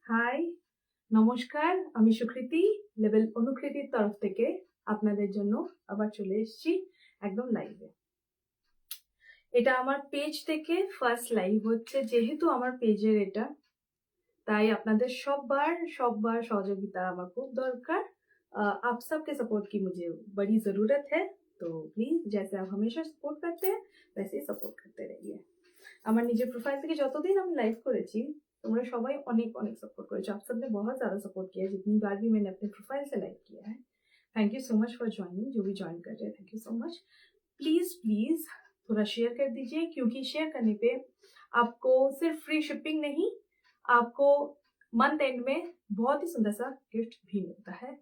High, নমস্কার। আমি সুকৃতি, level অনুকৃতির তরফ থেকে আপনাদের জন্য আবার চলে এসেছি একদম লাইভে। এটা আমার পেজ থেকে ফার্স্ট লাইভ হচ্ছে, যেহেতু আমার পেজের এটা, তাই আপনাদের সববার সহযোগিতা আমার খুব দরকার। आप सबके सपोर्ट की मुझे बड़ी ज़रूरत है, तो प्लीज जैसे आप हमेशा सपोर्ट करते हैं वैसे ही सपोर्ट करते रहिए। আমার নিজের প্রোফাইল থেকে যতদিন আমি লাইভ করেছি তোমরা सबाई অনেক অনেক सपोर्ट করেছো। आप सबने बहुत ज़्यादा सपोर्ट किया है जितनी बार भी मैंने अपने प्रोफाइल से लाइव किया है। Thank you so much for joining. जो भी ज्वाइन कर रहे हैं thank you so much. Please थोड़ा शेयर कर दीजिए, क्योंकि शेयर करने पे आपको सिर्फ फ्री शिपिंग नहीं, आपको मंथ एंड में बहुत ही सुंदर सा गिफ्ट भी मिलता है।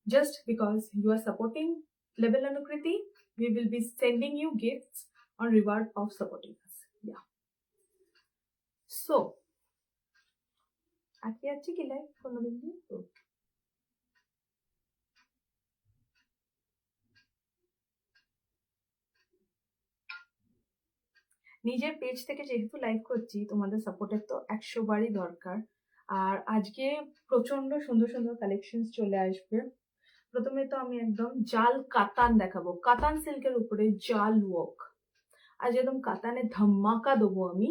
Just because you are supporting Level Anukriti, we will be sending you gifts on reward of supporting us. Yeah. So, আজকে আছে কি লাইভ কোনো দিন দিয়ে তো নিজের পেজ থেকে যেহেতু লাইভ করছি, তোমাদের সাপোর্টের তো 100 বারই দরকার। আর আজকে প্রচন্ড সুন্দর সুন্দর কালেকশনস চলে আসবে। প্রথমে তো আমি একদম জাল কাতান দেখাবো, কাতান সিল্কের উপরে জাল ওয়ার্ক। আজ একদম কাতানে ধামাকা দেবো আমি।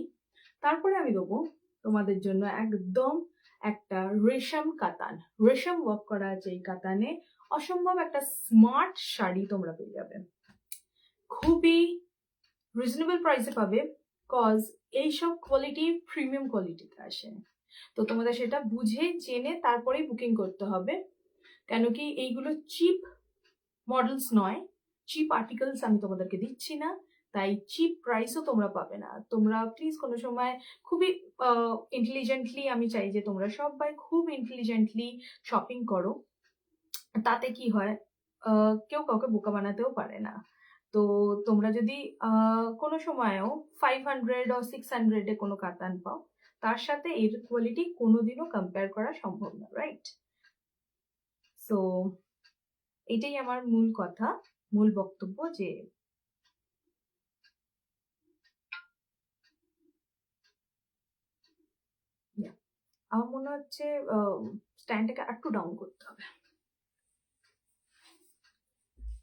তারপরে আমি দেবো তোমাদের জন্য একদম একটা রেশম কাতান, রেশম ওয়ার্ক করা আছে এই কাতানে। অসম্ভব একটা স্মার্ট শাড়ি তোমরা পেয়ে যাবে, খুবই রিজনেবল প্রাইসে পাবে। কজ এইসব কোয়ালিটি প্রিমিয়াম কোয়ালিটিতে আসে, তো তোমাদের সেটা বুঝে জেনে তারপরেই বুকিং করতে হবে। কেন কি এইগুলো চিপ মডেলস নয়, চিপ আর্টিকেলস আমি তোমাদেরকে দিচ্ছি না, তাই চিপ প্রাইসও তোমরা পাবে না। তোমরা প্লিজ কোনো সময় খুবই ইন্টেলিজেন্টলি, আমি চাই যে তোমরা সবাই খুব ইন্টেলিজেন্টলি শপিং করো। তাতে কি হয়, কেউ কাউকে বোকা বানাতেও পারে না। তো তোমরা যদি কোনো সময়ও 500 or 600 কোনো কাতান পাও, তার সাথে এর কোয়ালিটি কোনোদিনও কম্পেয়ার করা সম্ভব না, রাইট? সো এটাই আমার মূল কথা, মূল বক্তব্য। যে আমার মনে হচ্ছে স্ট্যান্ডটাকে একটু ডাউন করতে হবে,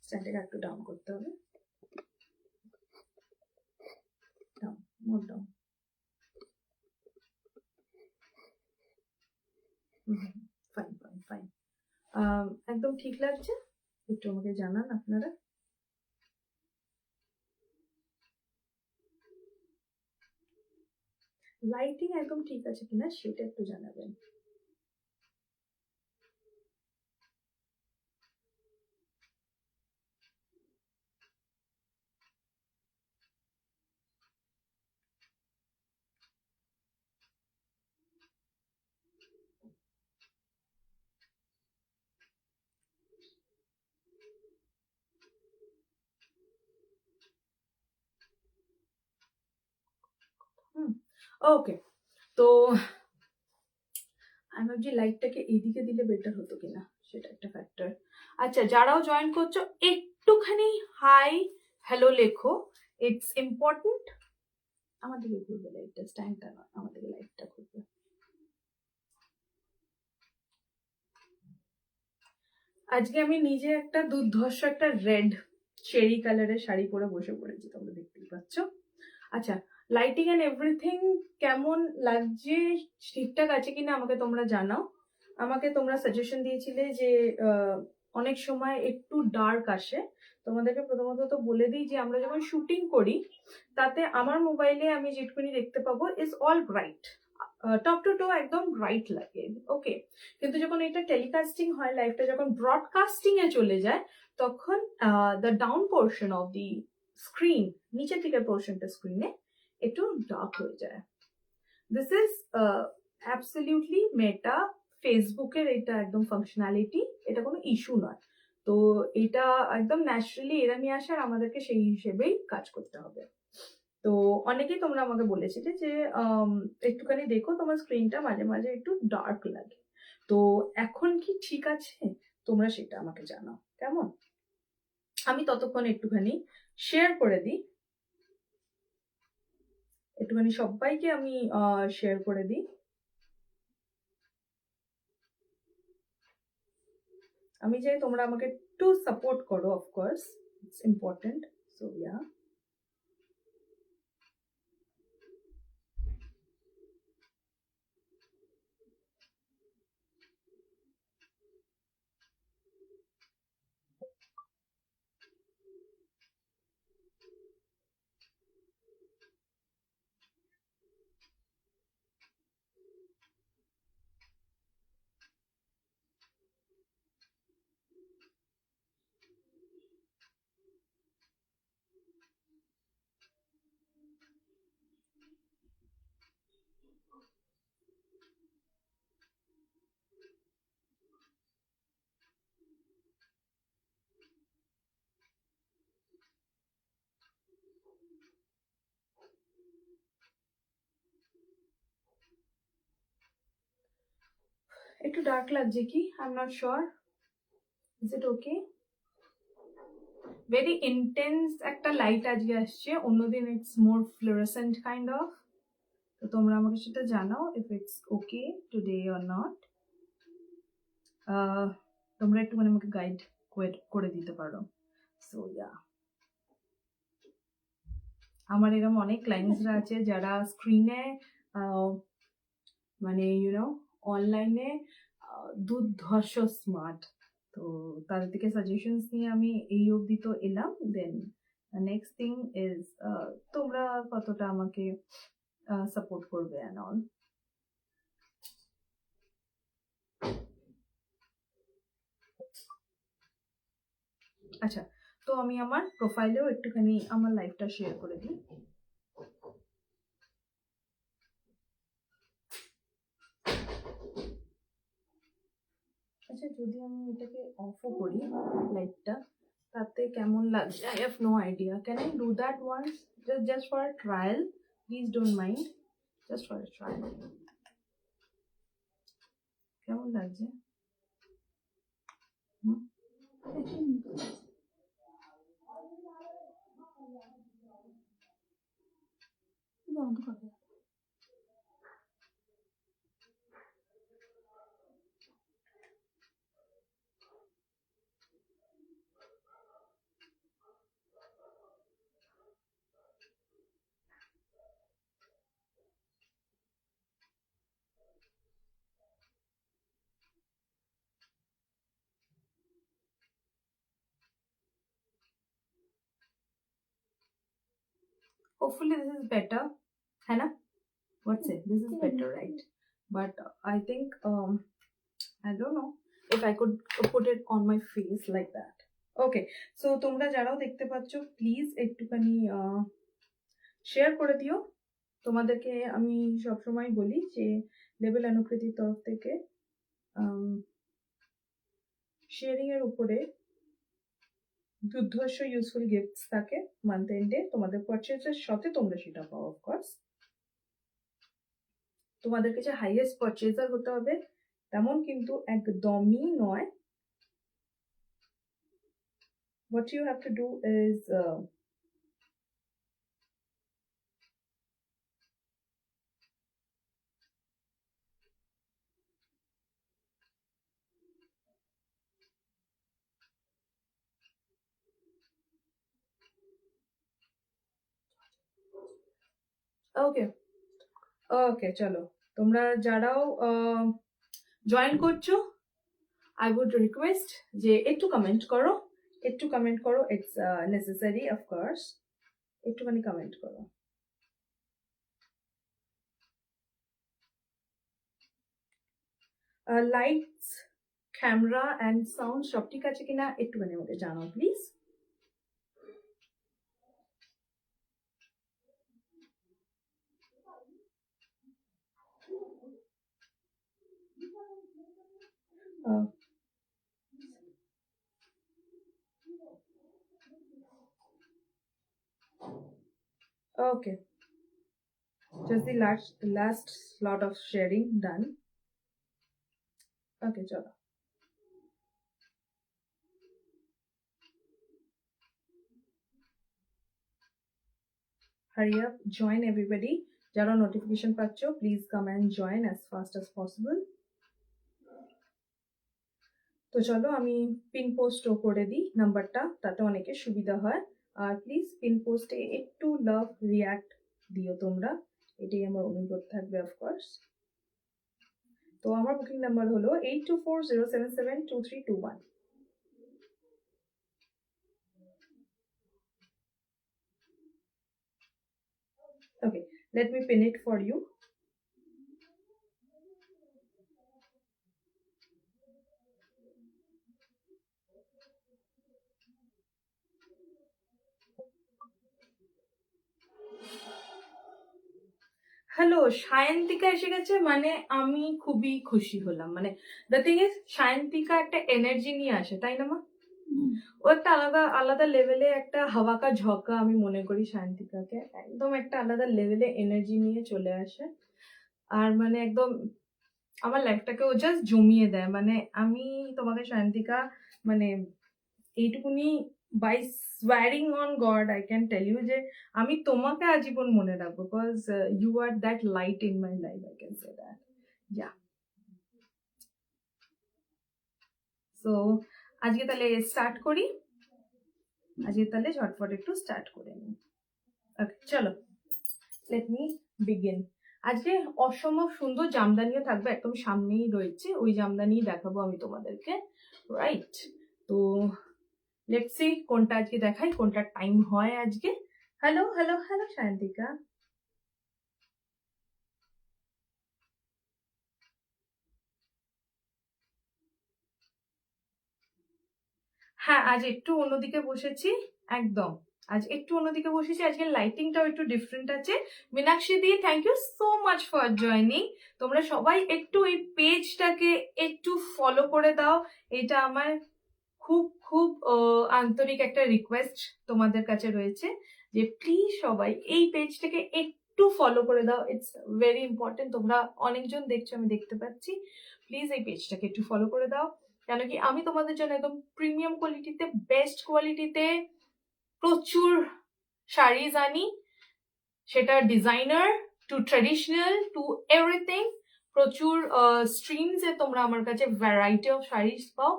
স্ট্যান্ডটাকে একটু ডাউন করতে হবে। ডাউন, মোর ডাউন। ফাইন ফাইন ফাইন, একদম ঠিক লাগছে? একটু আমাকে জানান আপনারা। লাইটিং একদম ঠিক আছে কিনা সেটা একটু জানাবেন। ওকে, তো আমি ভাবছি লাইটটাকে এইদিকে দিলে বেটার হতো কিনা, সেটা একটা ফ্যাক্টর। আচ্ছা, যারাও জয়েন করছো একটুখানি হাই হ্যালো লেখো, ইটস ইম্পর্টেন্ট। আমাদেরকে ঘুরবে লাইটটা, স্ট্যান্ডটা নয়, আমাদেরকে লাইটটা ঘুরবে। আজকে আমি নিজে একটা দুর্ধর্ষ একটা রেড চেরি কালারের শাড়ি পরে বসে পড়েছি, তোমরা দেখতেই পাচ্ছ। আচ্ছা, লাইটিং এন্ড এভরিথিং কেমন লাগছে, ঠিকঠাক আছে কিনা আমাকে তোমরা জানাও। আমাকে তোমরা সাজেশন দিয়েছিলে যে অনেক সময় একটু ডার্ক আসে। তোমাদেরকে প্রথমত তো বলে দিই যে আমরা যখন শুটিং করি, তাতে আমার মোবাইলে আমি যেটুকুনি দেখতে পাবো is all bright, top to toe একদম ব্রাইট লাগে, ওকে। কিন্তু যখন এটা টেলিকাস্টিং হয়, লাইভটা যখন ব্রডকাস্টিং এ চলে যায়, তখন the down portion of the screen, নিচের দিকের পোর্শনটা স্ক্রিনে একটু ডার্ক হয়ে যায়। দিস ইজ অ্যাবসলিউটলি মেটা ফেসবুকের এটা একদম ফাংশনালিটি, এটা কোনো ইস্যু নয়। তো এটা একদম ন্যাচারালি এরা নিয়ে আসে, আর আমাদেরকে সেই হিসেবেই কাজ করতে হবে। তো অনেকেই তোমরা আমাকে বলেছিলে যে একটুখানি দেখো তোমার স্ক্রিনটা মাঝে মাঝে একটু ডার্ক লাগে। তো এখন কি ঠিক আছে? তোমরা সেটা আমাকে জানাও, কেমন? আমি ততক্ষণ একটুখানি শেয়ার করে দিই, একটুখানি সবাইকে আমি শেয়ার করে দিই। আমি চাই তোমরা আমাকে একটু সাপোর্ট করো, of course it's important. So yeah, একটু ডার্ক লাগছে কি? I am not sure, is it okay? Very intense একটা লাইট আজকে আসছে, অন্যদিন it's more fluorescent kind of. তো তোমরা আমাকে সেটা জানাও if it's okay today or not. তোমরা একটু মানে আমাকে গাইড করে দিতে পারো। সো ইয়া, আমার এরকম অনেক ক্লায়েন্টসরা আছে যারা স্ক্রিনে মানে ইউনো অনলাইনে দুর্ধর্ষ স্মার্ট। তো তাদের থেকে সাজেশনস নিয়ে আমি এই অবধি তো এলাম। দেন নেক্সট থিং ইজ তোমরা কতটা আমাকে সাপোর্ট করবে অ্যান্ড অল। আচ্ছা, তো আমি আমার প্রোফাইলেও একটুখানি আমার লাইফটা শেয়ার করে দিই। আচ্ছা, যদি আমি এটাকে অফও করি লাইটটা, তাতে কেমন লাগছে? I have no idea. Can I do that once, just for a trial? Please don't mind, just for a trial. কেমন লাগছে? Hopefully this is better, है ना? What's it? This is better, right? But I think I don't know if I could put it on my face like that. Okay, so তোমরা যারাও দেখতে পাচ্ছ please একটুখানি share করে দিও। তোমাদেরকে আমি সবসময় বলি যে লেবেল অনুকৃতির তরফ থেকে শেয়ারিং এর উপরে দুর্ধর্ষ ইউজফুল গিফটস থাকে মান্থ এন্ডে। তোমাদের পারচেজের সাথে তোমরা সেটা পাও অফকোর্স। তোমাদেরকে যে হাইয়েস্ট পারচেজার হতে হবে তেমন কিন্তু একদমই নয়। What you have to do is ওকে ওকে, চলো তোমরা যারাও জয়েন করছো আই উড রিকোয়েস্ট যে একটু কমেন্ট করো, একটু কমেন্ট করো। ইটস নেসেসারি অফকোর্স, একটুখানি কমেন্ট করো। লাইটস, ক্যামেরা অ্যান্ড সাউন্ড সব ঠিক আছে কিনা একটুখানি আমাকে জানাও please. Okay, just the last slot of sharing done. Okay, chalo. Hurry up, join everybody. Jara notification pacho, please come and join as fast as possible. তো চলো আমি পিন পোস্টও করে দিই নাম্বারটা, তাতে অনেকের সুবিধা হয়। আর প্লিজ পিন পোস্টে একটু লাভ রিয়াক্ট দিও তোমরা, এটাই আমার অনুরোধ থাকবে অফকোর্স। তো আমার বুকিং নাম্বার হলো 8240772321। Okay, let me pin it for you. Hello, Sayantika এসে গেছে, মানে আমি খুবই খুশি হলাম। মানে দ্য থিং ইজ, সায়ন্তিকা একটা এনার্জি নিয়ে আসে, তাই না মা? ও একটা আলাদা আলাদা লেভেলে একটা হাওয়া কা ঝোঁকা আমি মনে করি সায়ন্তিকাকে, একদম একটা আলাদা লেভেলে এনার্জি নিয়ে চলে আসে। আর মানে একদম আমার লাইফটাকে ও জাস্ট জমিয়ে দেয়। মানে আমি তোমাকে সায়ন্তিকা, মানে এইটুকুনি by swearing on God I can tell you যে আমি তোমাকে আজীবন মনে রাখবো, because you are that light in my life, I can say that. Yeah, so আজকে তাহলে স্টার্ট করি, আজকে তাহলে ঝটপট একটু স্টার্ট করে নিই। ওকে চলো, লেট মি বিগিন। আজকে অসম্ভব সুন্দর জামদানিও থাকবে, একদম সামনেই রয়েছে, ওই জামদানি দেখাবো আমি তোমাদেরকে, রাইট? তো লেটস সি কোনটা আজকে দেখাই, কোনটা টাইম হয় আজকে। Hello hello hello Sayantika. হ্যাঁ, আজ একটু অন্যদিকে বসেছি, একদম আজ একটু অন্যদিকে বসেছি, আজকে লাইটিংটাও একটু ডিফারেন্ট আছে। মীনাক্ষী দি, thank you so much for joining. তোমরা সবাই একটু এই পেজটাকে একটু ফলো করে দাও, এটা আমার খুব খুব আন্তরিক একটা রিকোয়েস্ট তোমাদের কাছে রয়েছে যে প্লিজ সবাই এই পেজটাকে একটু ফলো করে দাও, ইটস ভেরি ইম্পর্টেন্ট। তোমরা অনেকজন দেখছো, আমি দেখতে পাচ্ছি, প্লিজ এই পেজটাকে একটু ফলো করে দাও। কেন কি আমি তোমাদের জন্য একদম প্রিমিয়াম কোয়ালিটিতে, বেস্ট কোয়ালিটিতে প্রচুর শাড়িজ আনি, সেটা designer to traditional to everything. প্রচুর স্ট্রিমসে তোমরা আমার কাছে ভ্যারাইটি অফ শাড়িজ পাও।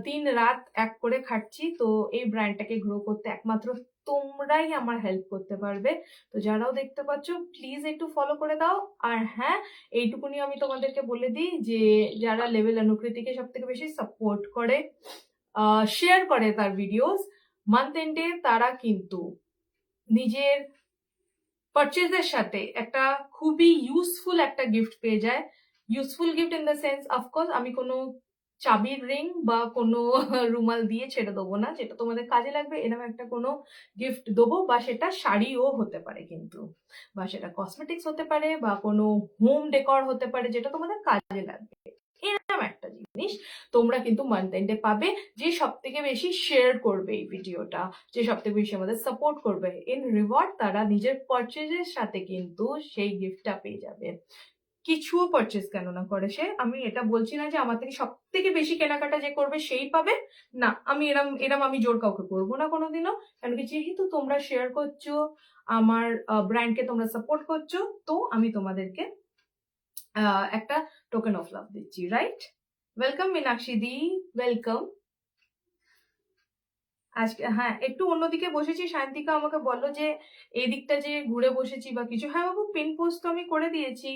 দিন রাত এক করে খাটছি, তো এই ব্র্যান্ডটাকে গ্রো করতে একমাত্র তোমরাই আমার হেল্প করতে পারবে। তো যারাও দেখতে পাচ্ছ প্লিজ একটু ফলো করে দাও। আর হ্যাঁ, এইটুকুনি আমি তোমাদেরকে বলে দিই যে যারা লেভেল অনুকৃতিকে সব থেকে বেশি সাপোর্ট করে, শেয়ার করে তার ভিডিওস, মান্থ এন্ডে তারা কিন্তু নিজের পারচেজের সাথে একটা খুবই ইউজফুল একটা গিফট পেয়ে যায়। Useful gift in the sense, of course আমি কোনো চাবির রিং বা কোনো রুমাল দিয়ে ছেড়ে দেবো না, যেটা তোমাদের কাজে লাগবে এরকম একটা কোনো গিফট দেবো, বা সেটা শাড়িও হতে পারে কিন্তু, বা সেটা কসমেটিক্স হতে পারে, বা কোনো হোম ডেকর হতে পারে, যেটা তোমাদের কাজে লাগবে। এরকম একটা জিনিস তোমরা কিন্তু মান্থ এন্ডে পাবে, যে সব থেকে বেশি শেয়ার করবে এই ভিডিওটা, যে সব থেকে বেশি আমাদের সাপোর্ট করবে, ইন রিওয়ার্ড তারা নিজের পারচেজের সাথে কিন্তু সেই গিফটটা পেয়ে যাবে। কিছুও পারচেজ কেন না করে সে, আমি এটা বলছি না যে আমার থেকে সব থেকে বেশি কেনাকাটা যে করবে সেই পাবে, না, আমি এরম এরম আমি জোর কাউকে করবো না কোনোদিনও। কারণ কি যেহেতু তোমরা শেয়ার করছো, আমার ব্র্যান্ডকে তোমরা সাপোর্ট করছো, তো আমি তোমাদেরকে একটা টোকেন অফ লাভ দিচ্ছি, রাইট? ওয়েলকাম মীনাক্ষী দি, ওয়েলকাম। আজকে হ্যাঁ একটু অন্যদিকে বসেছি, শান্তিকা আমাকে বললো যে এই দিকটা যে ঘুরে বসেছি বা কিছু। হ্যাঁ বাবু, পিন পোস্ট তো আমি করে দিয়েছি,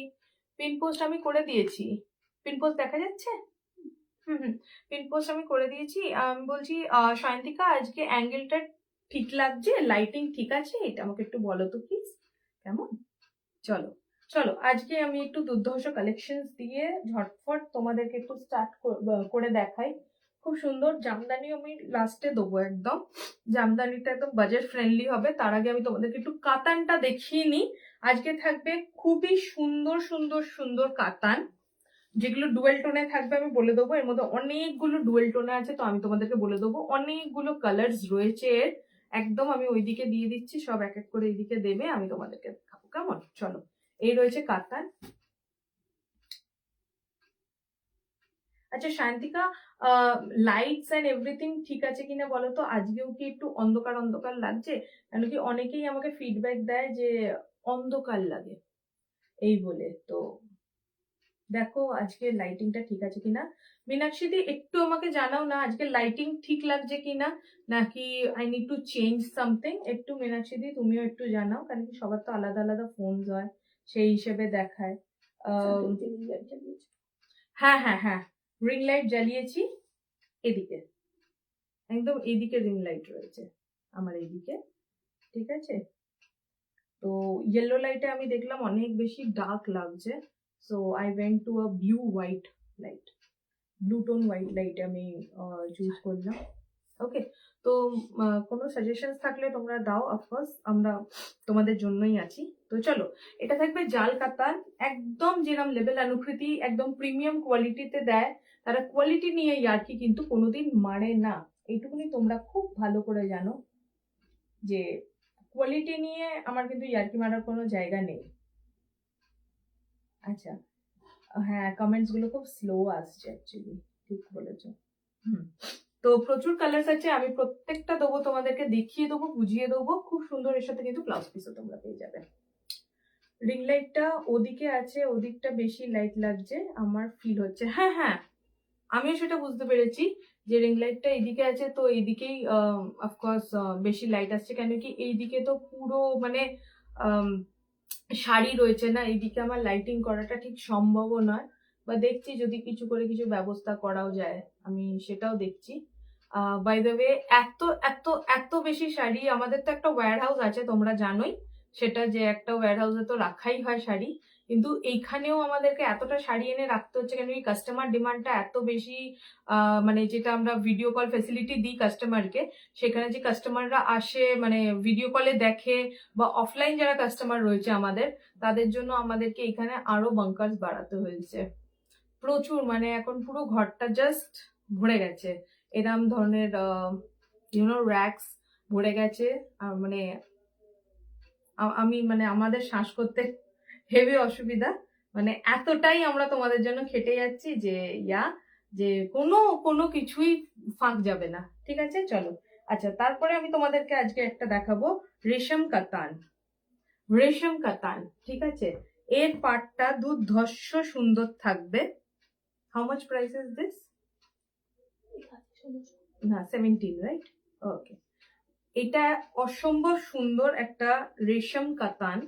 পিন পোস্ট আমি করে দিয়েছি, পিন পোস্ট দেখা যাচ্ছে। হুম হুম, পিন পোস্ট আমি করে দিয়েছি। আমি বলছি শান্তিকা, আজকে অ্যাঙ্গেলটা ঠিক লাগছে, লাইটিং ঠিক আছে, এটা আমাকে একটু বলো তো প্লিজ, কেমন? চলো চলো, আজকে আমি একটু দুর্ধর্ষ কালেকশন দিয়ে ঝটফট তোমাদেরকে একটু স্টার্ট করে দেখাই। খুব সুন্দর জামদানি আমি লাস্টে দেবো, একদম জামদানিটা একদম বাজেট ফ্রেন্ডলি হবে। তার আগে আমি তোমাদেরকে একটু কাতানটা দেখিয়ে নিই। আজকে থাকবে খুবই সুন্দর সুন্দর সুন্দর কাতান, যেগুলো ডুয়েল টোনে থাকবে, আমি বলে দেবো। এর মধ্যে অনেকগুলো ডুয়েল টোনে আছে, তো আমি তোমাদেরকে বলে দেবো, অনেকগুলো কালার্স রয়েছে এর। একদম আমি ওইদিকে দিয়ে দিচ্ছি, সব এক এক করে এইদিকে দেবে, আমি তোমাদেরকে দেখাবো, কেমন? চলো, এই রয়েছে কাতান। আচ্ছা শান্তিকা, লাইটস এন্ড এভরিথিং ঠিক আছে কিনা বলো তো, আজকেও কি একটু অন্ধকার অন্ধকার লাগছে? কেন কি অনেকেই আমাকে ফিডব্যাক দেয় যে অন্ধকার লাগে এই বলে, তো দেখো আজকে লাইটিংটা ঠিক আছে কিনা। মীনাক্ষী দি একটু আমাকে জানাও না আজকে লাইটিং ঠিক লাগছে কিনা, নাকি I need to change something. একটু মীনাক্ষী দি তুমিও একটু জানাও, কারণ কি সবার তো আলাদা আলাদা ফোন হয়, সেই হিসেবে দেখায়। হ্যাঁ হ্যাঁ হ্যাঁ, রিং লাইট জ্বালিয়েছি এদিকে, একদম এইদিকে রিং লাইট রয়েছে আমার এইদিকে, ঠিক আছে। তো ইয়েলো লাইটে আমি দেখলাম অনেক বেশি ডার্ক লাগছে, so I went to a blue white light, blue tone white light আমি চুজ করলাম। ওকে, তো কোনো সাজেশন থাকলে তোমরা দাও, অফকোর্স আমরা তোমাদের জন্যই আছি। তো চলো, এটা থাকবে জাল কাতান, একদম যেরকম লেভেল অনুকৃতি একদম প্রিমিয়াম কোয়ালিটিতে দেয়, তারা কোয়ালিটি নিয়ে ইয়ার্কি কিন্তু কোনোদিন মারে না, এইটুকুনি তোমরা খুব ভালো করে জানো যে কোয়ালিটি নিয়ে আমার কিন্তু ইয়ার্কি মারার কোনো জায়গা নেই। আচ্ছা, হ্যাঁ কমেন্টস গুলো খুব স্লো আসছে অ্যাকচুয়ালি, ঠিক বলেছো। তো প্রচুর কালার্স আছে, আমি প্রত্যেকটা দেবো তোমাদেরকে, দেখিয়ে দেবো, বুঝিয়ে দেবো, খুব সুন্দর। এর সাথে কিন্তু ব্লাউজ পিসও তোমরা পেয়ে যাবে। রিং লাইটটা ওদিকে আছে, ওদিকটা বেশি লাইট লাগছে আমার ফিল হচ্ছে। হ্যাঁ হ্যাঁ, আমিও সেটা বুঝতে পেরেছি যে রিং লাইটটা এইদিকে আছে, তো এইদিকেই অফকোর্স বেশি লাইট আসছে, কেন কি এইদিকে তো পুরো মানে শাড়ি রয়েছে না, এইদিকে আমার লাইটিং করাটা ঠিক সম্ভব নয়, বা দেখছি যদি কিছু করে কিছু ব্যবস্থা করাও যায়, আমি সেটাও দেখছি। বাই দ্য ওয়ে, এত এত এত বেশি শাড়ি, আমাদের তো একটা ওয়্যার হাউস আছে তোমরা জানোই, সেটা যে একটা ওয়্যার হাউসে তো রাখাই হয় শাড়ি, কিন্তু এইখানেও আমাদেরকে এতটা শাড়ি এনে রাখতে হচ্ছে কেন কি কাস্টমার ডিমান্ডটা এত বেশি। মানে যেটা আমরা ভিডিও কল ফেসিলিটি দিই কাস্টমারকে, সেখানে যে কাস্টমাররা আসে মানে ভিডিও কলে দেখে, বা অফলাইন যারা কাস্টমার রয়েছে আমাদের, তাদের জন্য আমাদেরকে এখানে আরো বাঙ্কার্স বাড়াতে হয়েছে প্রচুর, মানে এখন পুরো ঘরটা জাস্ট ভরে গেছে এরম ধরনের র্যাক্স ভরে গেছে। মানে আমি মানে আমাদের শ্বাস করতে হেভি অসুবিধা, মানে এতটাই আমরা তোমাদের জন্য খেটে যাচ্ছি যে যে কোনো কোনো কিছুই ফাঁক যাবে না, ঠিক আছে চলো। আচ্ছা, তারপরে আমি তোমাদেরকে আজকে একটা দেখাবো রেশম কাতান, রেশম কাতান, ঠিক আছে। এর পাটটা দুর্ধর্ষ সুন্দর থাকবে। How much price is this? না 17, রাইট? ওকে, এটা অসম্ভব সুন্দর একটা রেশম কাতান,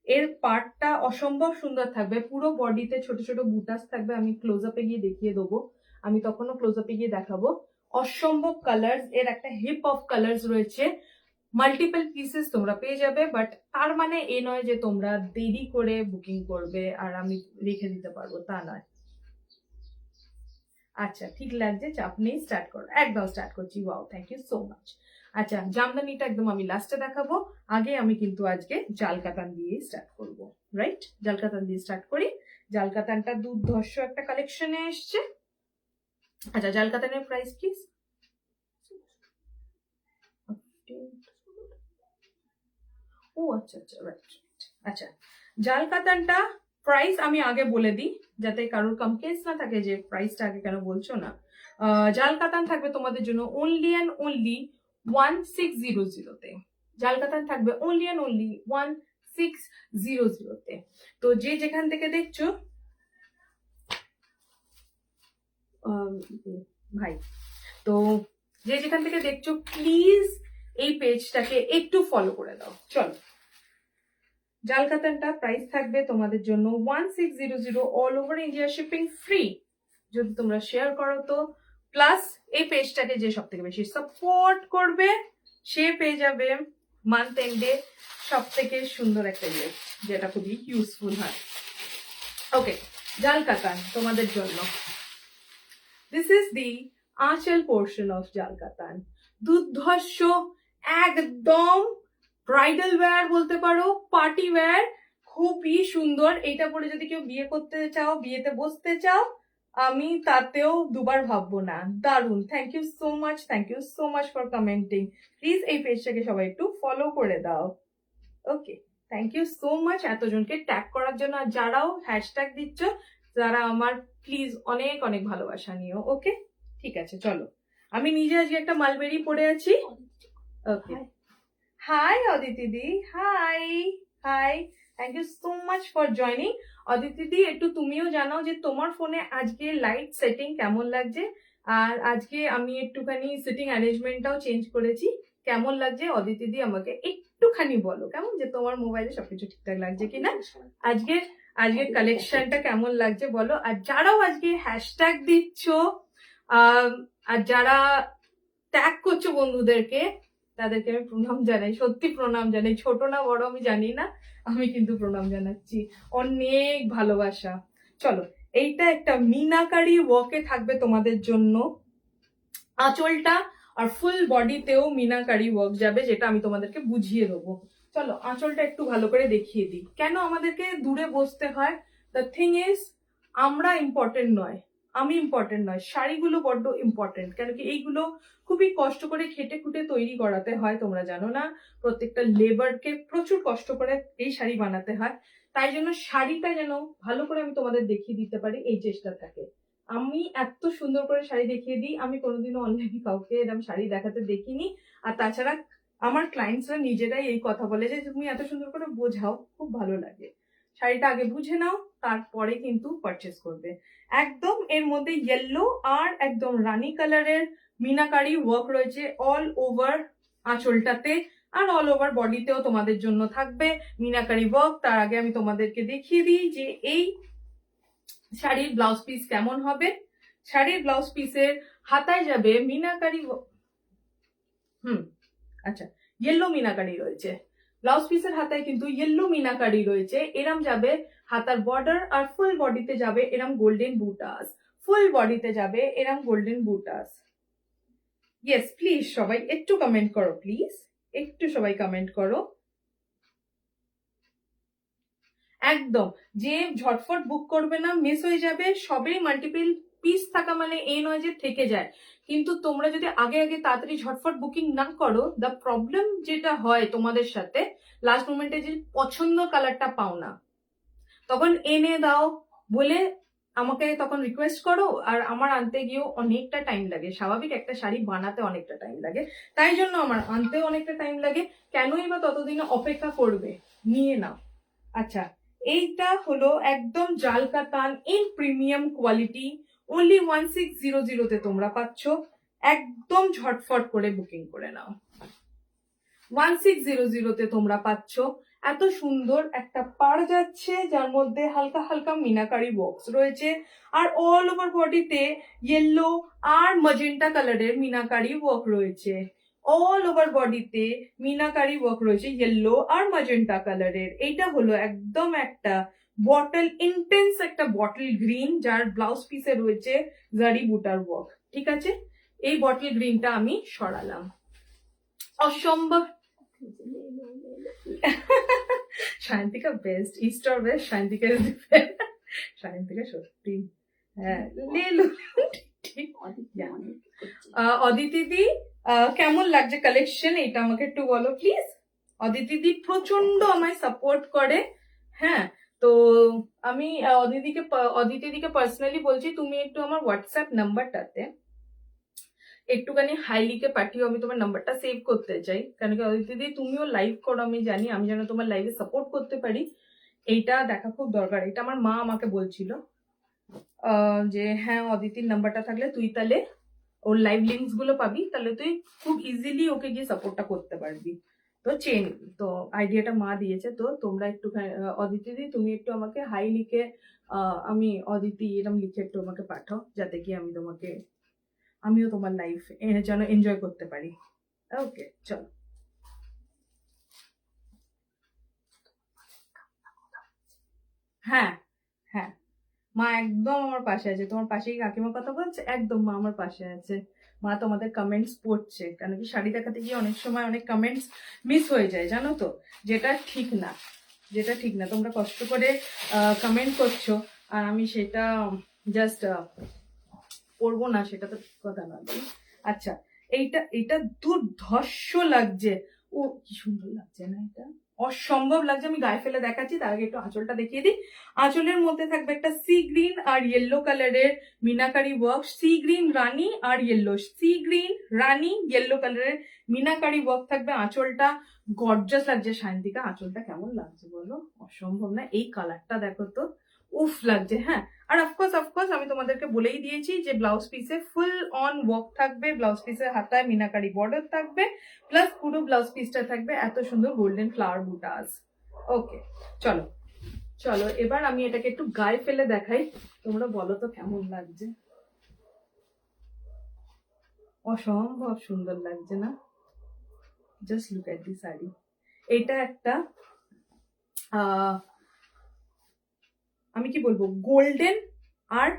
এর পার্টটা অসম্ভব সুন্দর থাকবে, পুরো বডিতে ছোট ছোট বুটাস থাকবে, আমি ক্লোজ আপে গিয়ে দেখিয়ে দেবো, আমি তখনও ক্লোজ আপে গিয়ে দেখাবো। অসম্ভব কালার্স, এর একটা হিপ অফ কালার্স রয়েছে, মাল্টিপল পিসেস তোমরা পেয়ে যাবে, বাট তার মানে এ নয় যে তোমরা দেরি করে বুকিং করবে আর আমি রেখে দিতে পারবো, তা নয়। আচ্ছা ঠিক লাগছে, চাপ নেই, স্টার্ট করো, একদম স্টার্ট করছি। Wow, thank you so much. আচ্ছা, জামদানিটা একদম আমি লাস্টে দেখাবো, আগে আমি কিন্তু আজকে জাল কাতান দিয়ে স্টার্ট করব, রাইট? জাল কাতান দিয়ে স্টার্ট করি। জাল কাতানটা দুর্ধর্ষ একটা কালেকশনে এসছে। আচ্ছা, জাল কাতানের প্রাইস প্লিজ। ও আচ্ছা আচ্ছা, রাইট। আচ্ছা, জাল কাতানটা প্রাইস আমি আগে বলে দিই, যাতে কারোর কমপ্লেন্স না থাকে যে প্রাইসটা আগে কেন বলছো না। জাল কাতান থাকবে তোমাদের জন্য অনলি অ্যান্ড অনলি 1600-তে। জাল কাতান থাকবে অনলি অ্যান্ড অনলি 1600-তে। তো যে যেখান থেকে দেখছো ভাই, তো যে যেখান থেকে দেখছো প্লিজ এই পেজটাকে একটু ফলো করে দাও। চলো, জাল কাতানটা প্রাইস থাকবে তোমাদের জন্য 1600, all over India shipping free যদি তোমরা শেয়ার করো তো। প্লাস এই পেজটাকে যে সব থেকে বেশি সাপোর্ট করবে সে পেয়ে যাবে মান্থ এন্ডে সব থেকে সুন্দর একটা গিফট, যেটা খুবই ইউজফুল হয়। ওকে, জাল কাতান তোমাদের জন্য, দিস ইজ দি আঁচল পোর্শন অফ জাল কাতান। দুর্ধর্ষ, একদম ব্রাইডাল ওয়্যার বলতে পারো, পার্টি ওয়্যার, খুবই সুন্দর। এইটা পরে যদি কেউ বিয়ে করতে চাও, বিয়েতে বসতে চাও, আমি তাতেও দুবার ভাববো না। দারুন, thank you so much for কমেন্টিং। প্লিজ এই পেজটাকে সবাই একটু ফলো করে দাও। Okay, thank you so much এতজনকে ট্যাগ করার জন্য, আর যারাও হ্যাশট্যাগ দিচ্ছ যারা আমার, প্লিজ অনেক অনেক ভালোবাসা নিও। ওকে, ঠিক আছে চলো, আমি নিজে আজকে একটা মালবেরি পরে আছি। ওকে, হাই অদিতি দি, hi hi, thank you so much for joining. Aditi দি, একটু তুমিও জানাও যে তোমার ফোনে আজকে লাইট সেটিং কেমন লাগছে, আর আজকে আমি একটুখানি সিটিং অ্যারেঞ্জমেন্টটাও চেঞ্জ করেছি, কেমন লাগছে অদিতি দি আমাকে একটুখানি বলো, কেমন যে তোমার মোবাইলে সবকিছু ঠিকঠাক লাগছে কিনা, আজকে আজকে কালেকশনটা কেমন লাগছে বলো। আর যারাও আজকে হ্যাশট্যাগ দিচ্ছ আর যারা ট্যাগ করছো বন্ধুদেরকে, তাদেরকে আমি প্রণাম জানাই, সত্যি প্রণাম জানাই, ছোট না বড় আমি জানি না, আমি কিন্তু প্রণাম জানাচ্ছি, অনেক ভালোবাসা। চলো, এইটা একটা মিনাকারি ওয়ার্কে থাকবে তোমাদের জন্য, আঁচলটা আর ফুল বডিতেও মিনাকারি ওয়ার্ক যাবে, যেটা আমি তোমাদেরকে বুঝিয়ে দেবো। চলো আঁচলটা একটু ভালো করে দেখিয়ে দিই, কেন আমাদেরকে দূরে বসতে হয়। দ্য থিং ইজ, আমরা ইম্পর্টেন্ট নয়, আমি ইম্পর্টেন্ট নয়, শাড়িগুলো বড্ড ইম্পর্টেন্ট, কেন কি এইগুলো খুবই কষ্ট করে খেটে খুঁটে তৈরি করাতে হয়, তোমরা জানো না, প্রত্যেকটা লেবারকে প্রচুর কষ্ট করে এই শাড়ি বানাতে হয়, তাই জন্য শাড়িটা যেন ভালো করে আমি তোমাদের দেখিয়ে দিতে পারি, এই চেষ্টা থাকে। আমি এত সুন্দর করে শাড়ি দেখিয়ে দিই, আমি কোনোদিনও অনলাইনে কাউকে এরকম শাড়ি দেখাতে দেখিনি। আর তাছাড়া আমার ক্লায়েন্টসরা নিজেরাই এই কথা বলে যে তুমি এত সুন্দর করে বোঝাও, খুব ভালো লাগে। শাড়িটা আগে বুঝে নাও, তারপরে কিন্তু পারচেস করবে। একদম এর মধ্যে ইয়েলো আর একদম রানী কালারের মিনাকারি ওয়ার্ক রয়েছে অল ওভার আঁচলটাতে, আর অল ওভার বডিতেও তোমাদের জন্য থাকবে মিনাকারি ওয়ার্ক। তার আগে আমি তোমাদেরকে দেখিয়ে দিই যে এই শাড়ির ব্লাউজ পিস কেমন হবে। শাড়ির ব্লাউজ পিসের হাতায় যাবে মিনাকারি, আচ্ছা, ইয়েলো মিনাকারি রয়েছে, ব্লাউজ পিসের হাতায় কিন্তু ইয়েলো মিনাকারি রয়েছে, এরম যাবে হাতার বর্ডার, আর ফুল বডিতে যাবে এরম গোল্ডেন বুটাস, ফুল বডিতে যাবে এরম গোল্ডেন বুটাস। ইয়েস, প্লিজ সবাই একটু কমেন্ট করো, প্লিজ একটু সবাই কমেন্ট করো। একদম, যে ঝটফট বুক করবে না, মিস হয়ে যাবে। সবেই মাল্টিপল পিস থাকা মানে এই নয় যে থেকে যায়, কিন্তু তোমরা যদি আগে আগে তাড়াতাড়ি ঝটফট বুকিং না করো, দ্য প্রবলেম যেটা হয় তোমাদের সাথে, লাস্ট মোমেন্টে যে পছন্দ কালারটা পাও না, তখন এনে দাও বলে আমাকে তখন রিকোয়েস্ট করো, আর আমার আনতে গিয়েও অনেকটা টাইম লাগে, স্বাভাবিক একটা শাড়ি বানাতে অনেকটা টাইম লাগে, তাই জন্য আমার আনতেও অনেকটা টাইম লাগে, কেনই বা ততদিন অপেক্ষা করবে, নিয়ে নাও। আচ্ছা, এইটা হলো একদম জাল কাতান ইন প্রিমিয়াম কোয়ালিটি, অনলি 1600 তে তোমরা পাচ্ছ, একদম ঝটফট করে বুকিং করে নাও। 1600 তে তোমরা পাচ্ছ এত সুন্দর একটা পাড় যাচ্ছে, যার মধ্যে হালকা হালকা মিনাকারি বক্স রয়েছে, আর অল ওভার বডিতে ইয়েলো আর ম্যাজেন্টা কালারের মিনাকারি ওয়ার্ক রয়েছে, অল ওভার বডিতে মিনাকারি ওয়ার্ক রয়েছে ইয়েলো আর ম্যাজেন্টা কালারের। এইটা হলো একদম একটা বটল, ইন্টেন্স একটা বটল গ্রিন, যার ব্লাউজ পিসে রয়েছে জারি বুটার ওয়ার্ক। ঠিক আছে, এই বটল গ্রিনটা আমি সরালাম, অসম্ভব। Sayantika best, Easter best, Sayantika Sayantika সত্যি, হ্যাঁ লেলো। অদিতি দি, কেমন লাগছে কালেকশন, এটা আমাকে একটু বলো প্লিজ। অদিতি দি প্রচন্ড আমায় সাপোর্ট করে, হ্যাঁ, তো আমি অদিতি দিকে পার্সোনালি বলছি, তুমি একটু আমার হোয়াটসঅ্যাপ নাম্বারটাতে একটুখানি হাই লিখে পাঠিও, আমি তোমার নাম্বারটা সেভ করতে চাই, কারণ কি অদিতি দি তুমিও লাইভ করো, আমি জানি, আমি যেন তোমার লাইভে সাপোর্ট করতে পারি, এইটা দেখা খুব দরকার। এটা আমার মা আমাকে বলছিল যে হ্যাঁ অদিতির নাম্বারটা থাকলে তুই তাহলে ওর লাইভ লিঙ্কস গুলো পাবি, তাহলে তুই খুব ইজিলি ওকে গিয়ে সাপোর্টটা করতে পারবি। তো চেন, তো আইডিয়াটা মা দিয়েছে, তো তোমরা একটু অদিতি দি তুমি একটু আমাকে হাই লিখে আমি অদিতি এরম লিখে একটু আমাকে পাঠাও, যাতে কি আমি তোমাকে, আমিও তোমার লাইফ যেন এনজয় করতে পারি। ওকে, চলো। হ্যাঁ হ্যাঁ, মা একদম আমার পাশে আছে, তোমার পাশেই কাকিমা কথা বলছে, একদম মা আমার পাশে আছে, মা তোমাদের কমেন্টস পড়ছে, কেন কি শাড়ি দেখাতে গিয়ে অনেক সময় অনেক কমেন্টস মিস হয়ে যায়, জানো তো, যেটা ঠিক না, যেটা ঠিক না, তোমরা কষ্ট করে কমেন্ট করছো, আর আমি সেটা জাস্ট পড়বো না, সেটা তো ঠিক কথা না। আচ্ছা, এইটা দুর্ধর্ষ লাগছে, ও কি সুন্দর লাগছে না এটা, অসম্ভব লাগছে। আমি গায়ে ফেলে দেখাচ্ছি, তার আগে একটু আঁচলটা দেখিয়ে দিই। আঁচলের মধ্যে থাকবে একটা সি গ্রিন আর ইয়েলো কালারের মিনাকারি ওয়ার্ক, সি গ্রিন রানী আর ইয়েলো, সি গ্রিন রানী ইয়েলো কালারের মিনাকারি ওয়ার্ক থাকবে। আঁচলটা গর্জাস লাগছে। সায়ন্তিকা আঁচলটা কেমন লাগছে বলো? অসম্ভব না? এই কালারটা দেখো তো, উফ লাগছে। হ্যাঁ, আর অফকোর্স আমি তোমাদেরকে বলেই দিয়েছি যে ব্লাউজ পিসে ফুল অন ওয়ার্ক থাকবে, ব্লাউজ পিসের হাতায় মিনাকারি বর্ডার থাকবে, প্লাস পুরো ব্লাউজ পিসটা থাকবে এত সুন্দর গোল্ডেন ফ্লাওয়ার বুটাস। ওকে, চলো চলো এবার আমি এটাকে একটু গায়ে ফেলে দেখাই, তোমরা বলো তো কেমন লাগছে। অসম্ভব সুন্দর লাগছে না? জাস্ট লুক এট দি শাড়ি। এটা একটা আমি কি বলবো, গোল্ডেন আর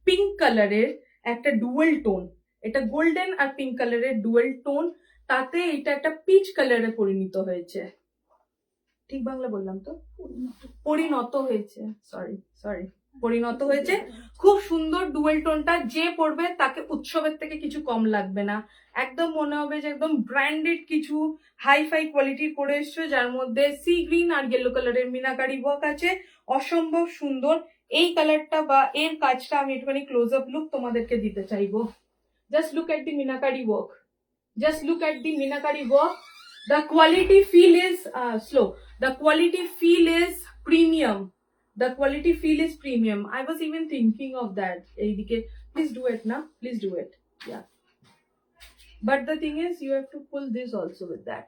পিঙ্ক কালারের একটা ডুয়েল টোন। এটা গোল্ডেন আর পিঙ্ক কালারের ডুয়েল টোন, তাতে এটা একটা পিচ কালারে পরিণত হয়েছে। ঠিক বাংলা বললাম তো? পরিণত হয়েছে, সরি পরিণত হয়েছে। খুব সুন্দর ডুয়েল টোনটা, যে পরবে তাকে উৎসবের থেকে কিছু কম লাগবে না। একদম মনে হবে যে একদম ব্র্যান্ডেড কিছু হাই ফাই কোয়ালিটির পরে এসছো, যার মধ্যে সি গ্রিন আর ইয়েলো কালারের মিনাকারি ওয়ার্ক আছে। অসম্ভব সুন্দর এই কালারটা বা এর কাজটা আমি একটুখানি ক্লোজ আপ লুক তোমাদেরকে দিতে চাইবো। Just look at the meenakari work, just look at the meenakari work. The quality feel is slow. The quality feel is premium. The quality feel is premium. I was even thinking of that. Eidike, please do it now. Please do it. Yeah. But the thing is, you have to pull this also with that.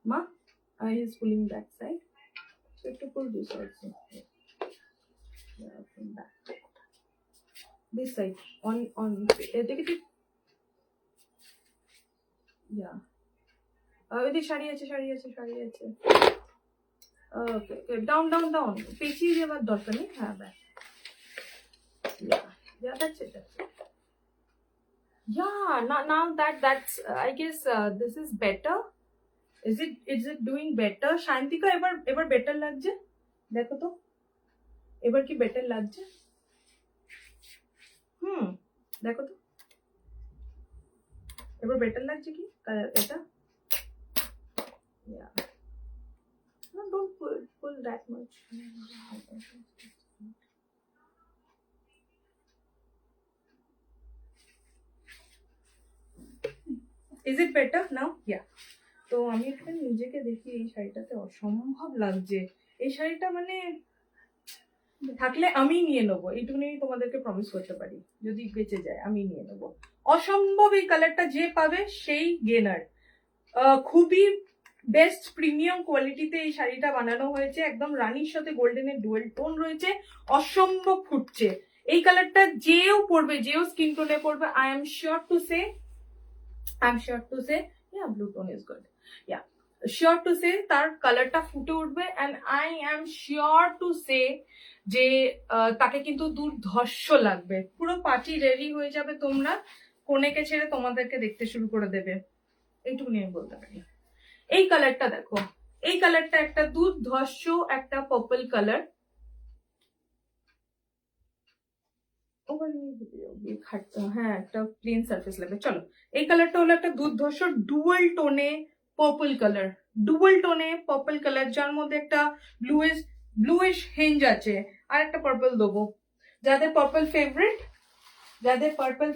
Ma, he is pulling that side. So you have to pull this also. Yeah, from back. This side. On. Take it. Yeah. ওইদিকে শাড়ি আছে। ওকে, down পেঁচিয়ে দেওয়ার দরকার নেই। হ্যাঁ, ব্যাস। Yeah, that's it. Yeah, now that's I guess this is better. Is it doing better? Shantika এবার better লাগছে, দেখো তো এবার কি বেটার লাগছে? দেখো তো এবার বেটার লাগছে কি এটা? Yeah. No, don't pull that much. Is it better now? Yeah. তো আমি একটু নিজেকে দেখি, এই শাড়িটাতে অসম্ভব লাগছে। এই শাড়িটা মানে থাকলে আমি নিয়ে নেবো, এইটুকুনি তোমাদেরকে প্রমিস করতে পারি। যদি বেঁচে যায় আমি নিয়ে নেবো। অসম্ভব, এই কালারটা যে পাবে সেই গেনার। খুবই বেস্ট প্রিমিয়াম কোয়ালিটিতে এই শাড়িটা বানানো হয়েছে। একদম রানীর সাথে গোল্ডেনের ডুয়েল টোন রয়েছে, অসম্ভব ফুটছে। এই কালারটা যেও পরবে, যেও স্কিন টোনে পরবে, I am sure to say yeah, blue tone is good. Yeah, sure to say তার কালারটা ফুটে উঠবে। and I am sure to say যে তাকে কিন্তু দুর্ধর্ষ লাগবে। পুরো পার্টি রেডি হয়ে যাবে, তোমরা কনেকে ছেড়ে তোমাদেরকে দেখতে শুরু করে দেবে, এইটুকুনি আমি বলতে পারি। এই কালারটা দেখো, এই কালারটা একটা দুর্ধর্ষ একটা পার্পল কালার। হ্যাঁ, একটা প্লেন সারফেস লাগবে। চলো, এই কালারটা হলো একটা দুর্ধর্ষ ডুয়াল টোনে পার্পল কালার, যার মধ্যে একটা ব্লুইশ হিঞ্জ আছে, আর একটা পার্পল দেবো। যাদের পার্পল ফেভারিট যাদের পার্পল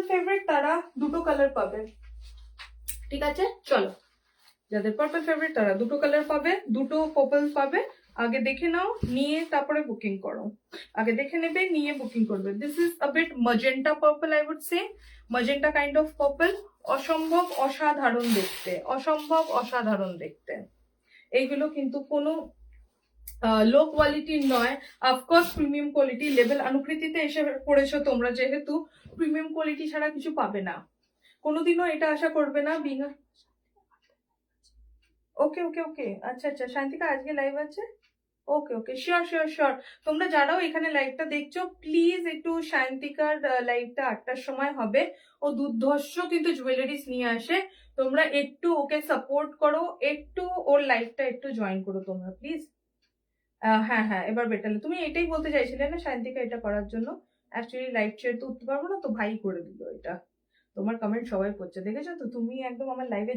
ফেভারিট তারা দুটো কালার পাবে। ঠিক আছে, চলো, যাদের পার্পল ফেভারিট তারা দুটো কালার পাবে, দুটো পার্পল পাবে। আগে দেখে নাও, নিয়ে তারপরে বুকিং করো। আগে দেখে নেবে, নিয়ে বুকিং করবে। This is a bit magenta purple, I would say magenta kind of purple. অসম্ভব অসাধারণ দেখতে। এইগুলো কিন্তু কোনো লো কোয়ালিটির নয়, অফকোর্স প্রিমিয়াম কোয়ালিটি। লেভেল অনুকৃতিতে এসে পড়েছো তোমরা, যেহেতু প্রিমিয়াম কোয়ালিটি ছাড়া কিছু পাবে না। কোনোদিনও এটা আশা করবে না বিনা। ওকে, আচ্ছা, শান্তিকা আজকে লাইভ আছে? ওকে, শিওর। তোমরা যারাও এখানে লাইভটা দেখছো, প্লিজ একটু শান্তিকার লাইভটা 8টার সময় হবে। ও দুর্ধর্ষ কিন্তু জুয়েলারিস নিয়ে আসে, তোমরা একটু ওকে সাপোর্ট করো, একটু ওর লাইভটা একটু জয়েন করো তোমরা প্লিজ। হ্যাঁ হ্যাঁ, এবার বেটার। তুমি এটাই বলতে চাইছিলে না শান্তিকা এটা করার জন্য? অ্যাকচুয়ালি লাইভ শেয়ার তো উঠতে পারবো না, তো ভাই করে দিল এটা। তোমার কমেন্ট সবাই পড়ছে, দেখেছো তো? তুমি একদম আমার লাইভে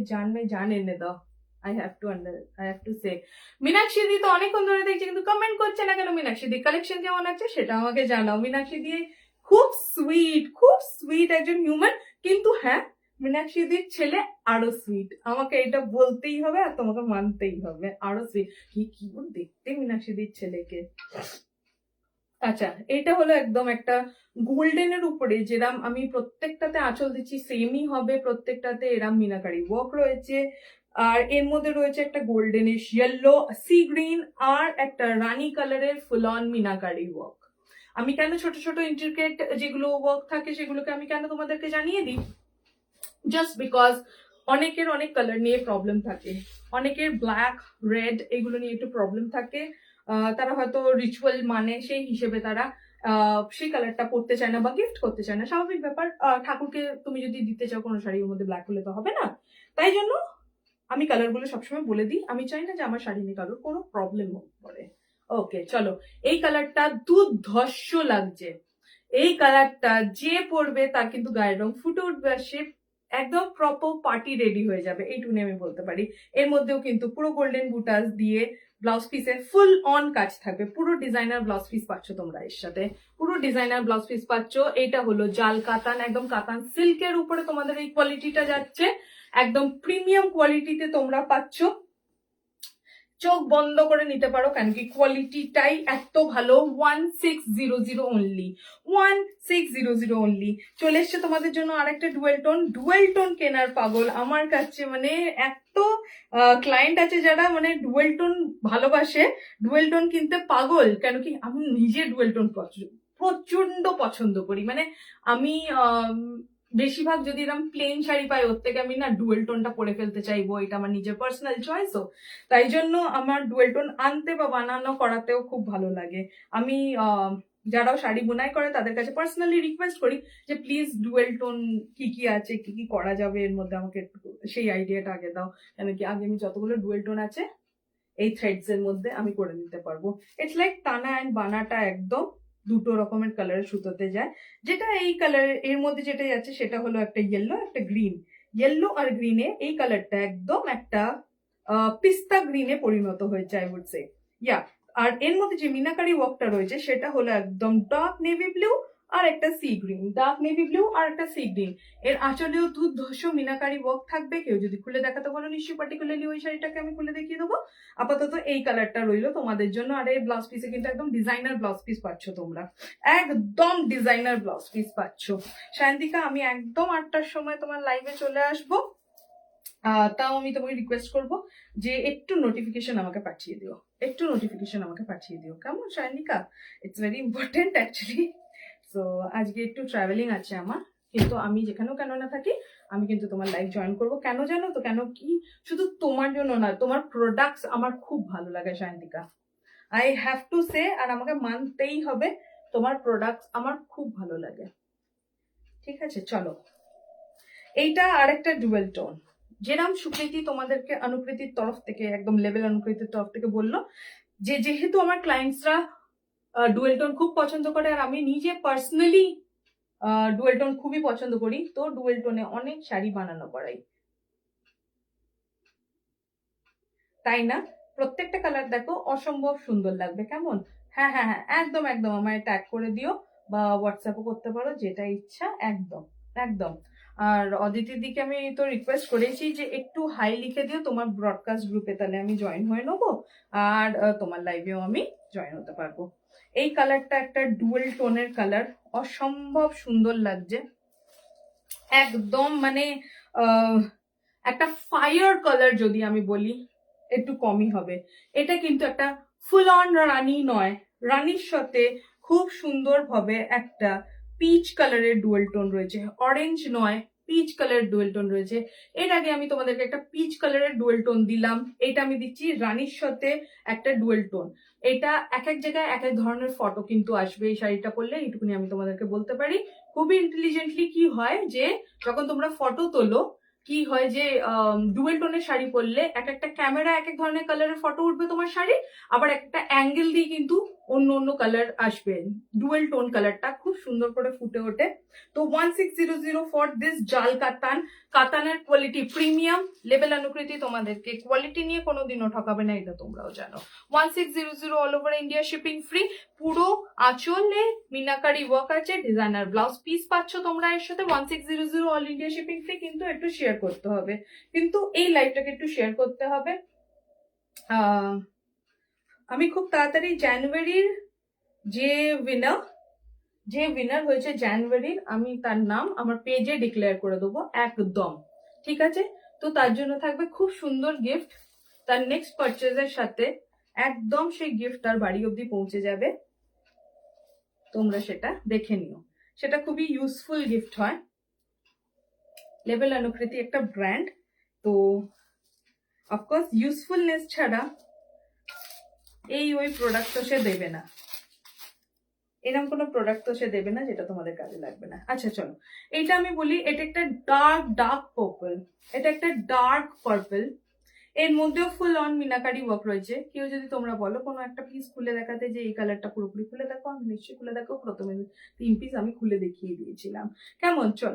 জান এনে দাও। I have to say. Meenakshi দি তো অনেকক্ষণ ধরে দেখছি কিন্তু কমেন্ট করছে না কেন? মীনাক্ষী দি কালেকশন কেমন আছে সেটা আমাকে জানাও। মীনাক্ষী দি খুব সুইট একজন হিউম্যান, কিন্তু হ্যাঁ, মীনাক্ষী দির ছেলে আরো সুইট, আমাকে এটা বলতেই হবে আর তোমাকে মানতেই হবে, আরো সুইট। কি দেখতে মীনাক্ষী দির ছেলেকে। আচ্ছা, এটা হলো একদম একটা গোল্ডেনের উপরে, যেরাম আমি প্রত্যেকটাতে আঁচল দিচ্ছি সেমই হবে প্রত্যেকটাতে, এরাম মিনাকারি ওয়ার্ক রয়েছে। আর এর মধ্যে রয়েছে একটা গোল্ডেনিশ ইয়েলো, সি গ্রিন, আর একটা রানী কালারের ফুল অন মিনাকারি ওয়ার্ক। আমি কেন ছোট ছোট ইন্ট্রিকেট যেগুলো ওয়ার্ক থাকে সেগুলোকে আমি কেন তোমাদেরকে জানিয়ে দিই? জাস্ট বিকজ অনেকের অনেক কালার নিয়ে প্রবলেম থাকে, অনেকের ব্ল্যাক, রেড এগুলো নিয়ে একটু প্রবলেম থাকে। তারা হয়তো রিচুয়াল মানে সেই হিসেবে তারা সেই কালারটা পরতে চায় না বা গিফট করতে চায় না, স্বাভাবিক ব্যাপার। ঠাকুরকে তুমি যদি দিতে চাও কোনো শাড়ির মধ্যে ব্ল্যাক হলে তো হবে না। তাই জন্য আমি কালারগুলো সবসময় বলে দিই, আমি চাই না যে আমার শাড়ি নিয়ে কারোর কোনো প্রবলেম পড়ে। ওকে চলো, এই কালারটা দুর্ধর্ষ লাগছে। এই কালারটা যে পরবে তার কিন্তু গায়ের রং ফুটে উঠবে, আর সে একদম প্রপার পার্টি রেডি হয়ে যাবে, এইটুকুনি আমি বলতে পারি। এর মধ্যেও কিন্তু পুরো গোল্ডেন বুটাস দিয়ে ব্লাউজ পিসে ফুল অন কাজ থাকবে, পুরো ডিজাইনার ব্লাউজ পিস পাচ্ছ তোমরা এর সাথে, পুরো ডিজাইনার ব্লাউজ পিস পাচ্ছ। এটা হলো জাল কাতান, একদম কাতান সিল্কের উপরে তোমাদের এই কোয়ালিটিটা যাচ্ছে, একদম প্রিমিয়াম কোয়ালিটিতে তোমরা পাচ্ছ। চোখ বন্ধ করে নিতে পারো, কেন কি কোয়ালিটিটাই এত ভালো। 1600 অনলি, 1600 অনলি। চলে এসছে তোমাদের জন্য আরেকটা ডুয়েল টোন কেনার পাগল আমার কাছে, মানে এত ক্লায়েন্ট আছে যারা মানে ডুয়েল টোন ভালোবাসে, ডুয়েল টোন কিনতে পাগল। কেন কি আমি নিজে ডুয়েল টোন প্রচন্ড পছন্দ করি, মানে আমি বেশিরভাগ যদি এরকম প্লেন শাড়ি পাই ওর থেকে আমি না ডুয়েল টোনটা পরে ফেলতে চাইবো, এটা আমার নিজের পার্সোনাল চয়েসও। তাই জন্য আমার ডুয়েল টোন আনতে বা বানানো করাতেও খুব ভালো লাগে। আমি যারাও শাড়ি বোনাই করে তাদের কাছে পার্সোনালি রিকোয়েস্ট করি যে প্লিজ ডুয়েল টোন কি কি আছে, কি কি করা যাবে এর মধ্যে, আমাকে একটু সেই আইডিয়াটা আগে দাও। কেন কি আগে আমি যতগুলো ডুয়েল টোন আছে এই থ্রেডস এর মধ্যে আমি করে দিতে পারবো। ইটস লাইক টানা অ্যান্ড বানাটা একদম দুটো রকমের কালারের সুতোতে যায়। যেটা এই কালারের এর মধ্যে যেটা যাচ্ছে সেটা হলো একটা ইয়েলো, একটা গ্রিন। ইয়েলো আর গ্রিনে এই কালারটা একদম একটা পিস্তা গ্রিনে পরিণত হয়েছে, আই উড সে। ইয়া, আর এর মধ্যে যে মিনাকারি ওয়ার্কটা রয়েছে সেটা হলো একদম ডার্ক নেভি ব্লু আর একটা sea green, dark navy blue আর একটা সি গ্রিন। এর আঁচলেও দুর্ধর্ষ মিনাকারি ওয়ার্ক থাকবে। কেউ যদি খুলে দেখাতে বলো নিশ্চয়ই পার্টিকুলারলি ওই শাড়িটাকে আমি খুলে দেখিয়ে দেবো। আপাতত এই কালারটা রইলো তোমাদের জন্য। আর এই ব্লাউজ পিসে কিন্তু একদম ডিজাইনার ব্লাউজ পিস পাচ্ছ তোমরা, একদম ডিজাইনার ব্লাউজ পিস পাচ্ছ। সায়ন্তিকা, আমি একদম 8টার সময় তোমার লাইভে চলে আসবো। তাও আমি তোমাকে রিকোয়েস্ট করবো যে একটু নোটিফিকেশন আমাকে পাঠিয়ে দিও, একটু নোটিফিকেশন আমাকে পাঠিয়ে দিও, কেমন Sayanika? It's very important actually. So আজকে একটু ট্রাভেলিং আছে আমার, কিন্তু আমি যেখানেও কেন না থাকি আমি কিন্তু তোমার লাইভ জয়েন করবো। কেন জানো তো? কেন কি শুধু তোমার জন্য না, তোমার প্রোডাক্টস আমার খুব ভালো লাগে Sayantika, I have to say, আর আমাকে মানতেই হবে তোমার প্রোডাক্টস আমার খুব ভালো লাগে। ঠিক আছে চলো, এইটা আরেকটা ডুয়েল টোন। যেরাম সুকৃতি তোমাদেরকে অনুকৃতির তরফ থেকে, একদম লেভেল অনুকৃতির তরফ থেকে বললো যে যেহেতু আমার ক্লায়েন্টসরা ডুয়েল টোন খুব পছন্দ করে আর আমি নিজে পার্সোনালি ডুয়েল টোন খুবই পছন্দ করি, তো ডুয়েল টোনে অনেক শাড়ি বানানো করাই, তাই না? প্রত্যেকটা কালার দেখো অসম্ভব সুন্দর লাগবে, কেমন? হ্যাঁ হ্যাঁ হ্যাঁ, একদম একদম আমায় ট্যাগ করে দিও বা হোয়াটসঅ্যাপও করতে পারো, যেটা ইচ্ছা। একদম একদম। আর অদিতির দিকে আমি তো রিকোয়েস্ট করেছি যে একটু হাই লিখে দিও তোমার ব্রডকাস্ট গ্রুপে, তাহলে আমি জয়েন হয়ে নেবো আর তোমার লাইভেও আমি জয়েন হতে পারবো। এই কালারটা একটা ডুয়েল টোনের কালার, অসম্ভব সুন্দর লাগছে, একদম মানে একটা ফায়ার কালার যদি আমি বলি একটু কমই হবে। এটা কিন্তু একটা ফুল অন রানী নয়, রানীর সাথে খুব সুন্দর ভাবে একটা পিচ কালারের ডুয়েল টোন রয়েছে, অরেঞ্জ নয় পিচ কালারের ডুয়েল টোন রয়েছে। এর আগে আমি তোমাদেরকে একটা পিচ কালারের ডুয়েল টোন দিলাম, এটা আমি দিচ্ছি রানীর সাথে একটা ডুয়েল টোন। এটা এক এক জায়গায় এক এক ধরনের ফটো কিন্তু আসবে এই শাড়িটা পরলে, এইটুকুনি আমি তোমাদেরকে বলতে পারি। খুবই ইন্টেলিজেন্টলি কি হয় যে যখন তোমরা ফটো তোলো কি হয় যে ডুয়েল টোনের শাড়ি পরলে এক একটা ক্যামেরা এক এক ধরনের কালারের ফটো উঠবে তোমার শাড়ি, আবার একটা অ্যাঙ্গেল দিয়ে কিন্তু অন্য অন্য কালার আসবে। ডুয়েল টোন কালারটা খুব সুন্দর করে ফুটে ওঠে। তো 1600 ফর দিস জাল কাতান। কাতানের কোয়ালিটি প্রিমিয়াম, লেবেল অনুকৃতি, তোমাদেরকে কোয়ালিটি নিয়ে কোনোদিনও ঠকাবে না, এটা তোমরাও জানো। 1600 all over India, shipping free. পুরো আঁচলে মিনাকারি ওয়ার্ক আছে, ডিজাইনার ব্লাউজ পিস পাচ্ছ তোমরা এর সাথে। 1600 অল ইন্ডিয়া শিপিং ফ্রি। কিন্তু একটু শেয়ার করতে হবে, কিন্তু এই লাইভটাকে একটু শেয়ার করতে হবে। আমি খুব তাড়াতাড়ি জানুয়ারির যে উইনার হয়েছে জানুয়ারির, আমি তার নাম আমার পেজে ডিক্লেয়ার করে দেবো একদম, ঠিক আছে? তো তার জন্য থাকবে খুব সুন্দর গিফট, তার নেক্সট পারচেজের সাথে একদম সেই গিফট তার বাড়ি অবধি পৌঁছে যাবে। তোমরা সেটা দেখে নিও, সেটা খুবই ইউজফুল গিফট হয়। লেবেল অনুকৃতি একটা ব্র্যান্ড, তো অফকোর্স ইউজফুলনেস ছাড়া ওই প্রোডাক্ট তো সে দেবে না, এরকম কোনো প্রোডাক্ট তো সে দেবে না যেটা তোমাদের কাজে লাগবে না। আচ্ছা চলো, এইটা আমি বলি, এটা একটা ডার্ক পার্পল, এটা একটা ডার্ক পার্পল, এর মধ্যেও ফুল অন মিনাকারি ওয়ার্ক রয়েছে। কেউ যদি তোমরা বলো কোনো একটা পিস খুলে দেখাতে যে এই কালারটা পুরোপুরি খুলে দেখো, আমি নিশ্চয়ই খুলে দেখো। প্রথমে 3 পিস আমি খুলে দেখিয়ে দিয়েছিলাম, কেমন? চল,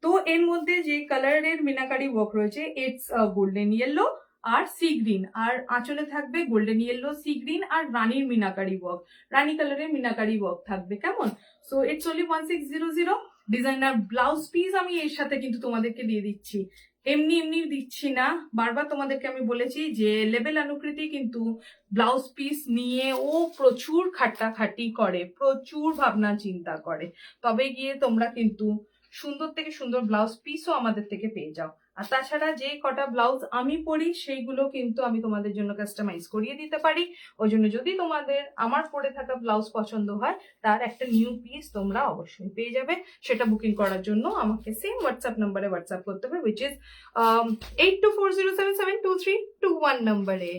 তো এর মধ্যে যে কালারের মিনাকারি ওয়ার্ক রয়েছে, ইটস গোল্ডেন ইয়েলো আর সি গ্রিন, আর আঁচলে থাকবে গোল্ডেন ইয়েলো, সি গ্রিন আর রানীর মিনাকারি ওয়ার্ক, রানী কালারের মিনাকারি ওয়ার্ক থাকবে, কেমন? So it's only 1600। Designer blouse piece আমি এর সাথে কিন্তু তোমাদেরকে দিয়ে দিচ্ছি, এমনি এমনি দিচ্ছি না। বারবার তোমাদেরকে আমি বলেছি যে লেবেল অনুকৃতি কিন্তু ব্লাউজ পিস নিয়ে ও প্রচুর খাটাখাটি করে, প্রচুর ভাবনা চিন্তা করে, তবে গিয়ে তোমরা কিন্তু সুন্দর থেকে সুন্দর ব্লাউজ পিসও আমাদের থেকে পেয়ে যাও। আর তাছাড়া যে কটা ব্লাউজ আমি পরি সেইগুলো কিন্তু আমি তোমাদের জন্য কাস্টমাইজ করিয়ে দিতে পারি। ওই জন্য যদি তোমাদের আমার পরে থাকা ব্লাউজ পছন্দ হয়, তার একটা নিউ পিস তোমরা অবশ্যই পেয়ে যাবে। সেটা বুকিং করার জন্য আমাকে সেম হোয়াটসঅ্যাপ নাম্বারে হোয়াটসঅ্যাপ করতে হবে, উইচ ইজ 8240777321 নাম্বারে।